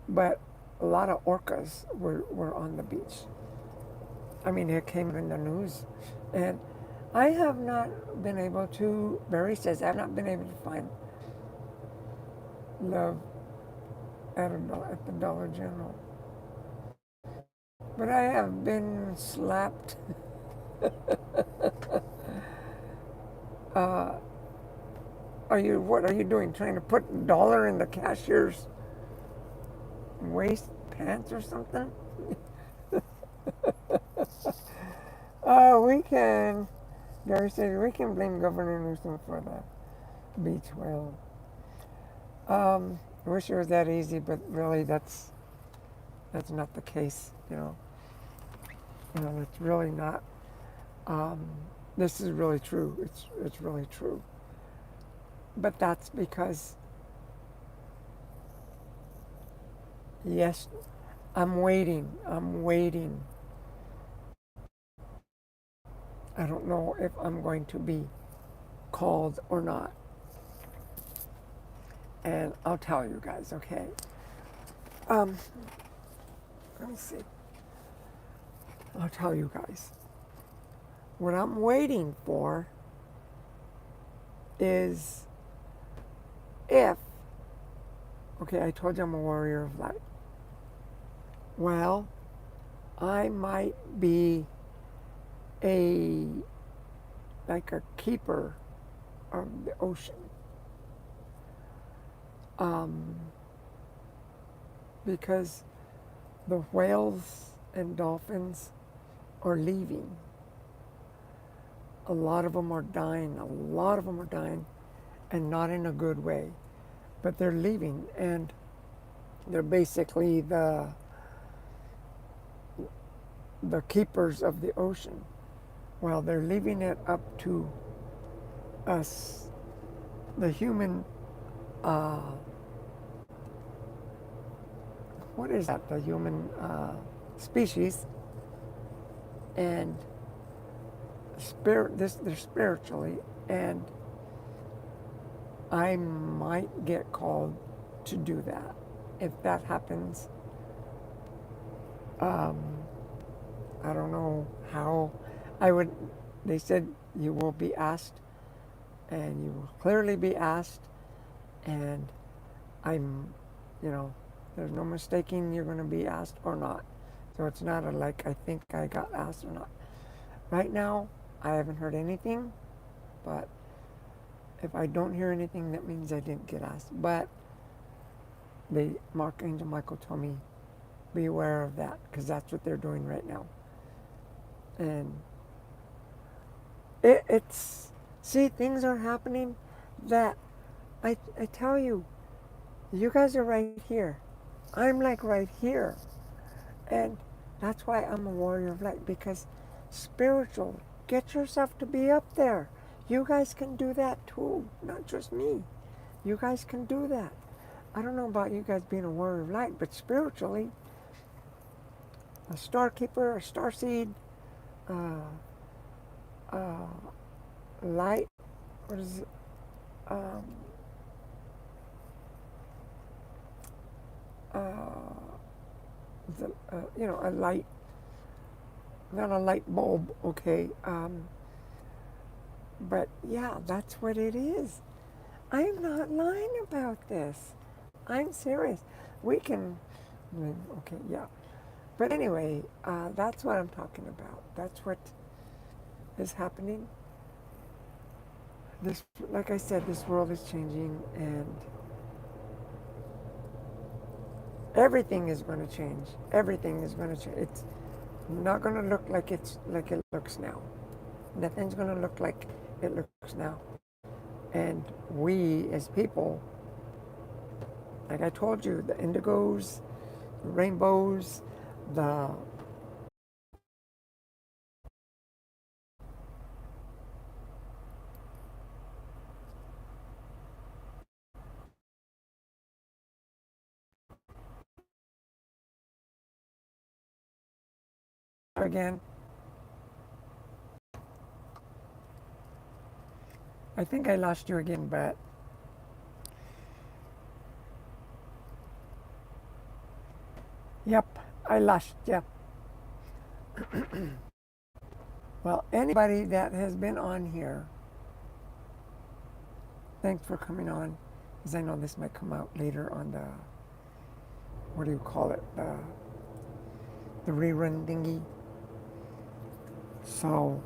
but a lot of orcas were on the beach. I mean, it came in the news. And I have not been able to, Barry says, I have not been able to find love at the Dollar General. But I have been slapped. What are you doing? Trying to put a dollar in the cashier's waist pants or something? We can. Gary said we can blame Governor Newsom for the beach whale. I wish it was that easy, but really that's not the case. It's really not. This is really true. It's really true. But that's because, yes, I'm waiting. I don't know if I'm going to be called or not. And I'll tell you guys, okay? Let me see. I'll tell you guys. What I'm waiting for is if, okay, I told you I'm a warrior of light. Well, I might be a like a keeper of the ocean, um, because the whales and dolphins are leaving. A lot of them are dying. A lot of them are dying, and not in a good way. But they're leaving, and they're basically the keepers of the ocean. Well, they're leaving it up to us, the human. Uh, what is that? The human species, and spirit. This they're spiritually, and I might get called to do that. If that happens, um, I don't know how I would. They said you will be asked, and you will clearly be asked, and I'm, you know, there's no mistaking you're going to be asked or not. So it's not a like I think I got asked or not. Right now, I haven't heard anything, but if I don't hear anything, that means I didn't get asked. But the Archangel Michael told me, be aware of that, because that's what they're doing right now. And it's, see, things are happening that I tell you, you guys are right here. I'm like right here. And that's why I'm a warrior of light, because spiritual, get yourself to be up there. You guys can do that too, not just me. You guys can do that. I don't know about you guys being a warrior of light, but spiritually, a star keeper, a star seed, uh, uh, light, what is it? Um, uh, you know, a light, not a light bulb, okay? But yeah, that's what it is. I'm not lying about this. I'm serious. We can, okay, yeah. But anyway, that's what I'm talking about. That's what is happening. This, like I said, this world is changing, and everything is going to change. Everything is going to change. It's not going to look like it looks now. Nothing's going to look like it looks now. And we as people, like I told you, the indigos, the rainbows, the again, I think I lost you again, but yep, I lost you. Well, anybody that has been on here, thanks for coming on, because I know this might come out later on the, what do you call it, the rerun thingy. So,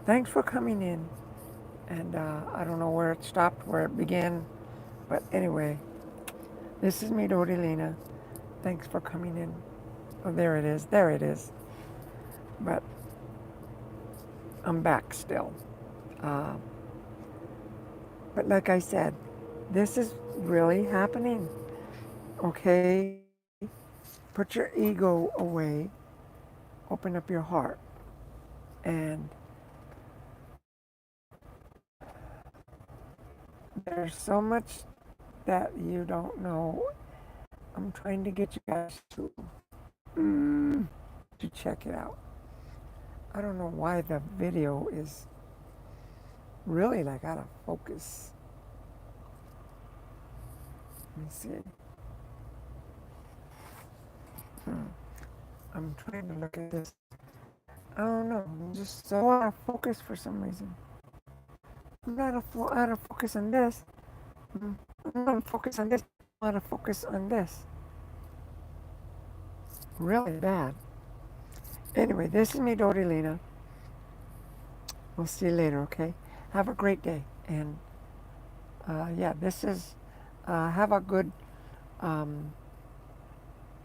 thanks for coming in. And I don't know where it stopped, where it began, but anyway, this is me, Dodi Lena. Thanks for coming in. Oh, there it is. There it is. But I'm back still. Uh, but like I said, this is really happening. Okay? Put your ego away. Open up your heart. And there's so much that you don't know. I'm trying to get you guys to check it out. I don't know why the video is really like out of focus. Let me see. I'm trying to look at this. I don't know. I'm just so out of focus for some reason. I'm not out of focus on this. I'm not out of focus on this. I'm out of focus on this. Really bad. Anyway, this is me, Dodi Lena. We'll see you later, okay? Have a great day. And yeah, this is, have a good um,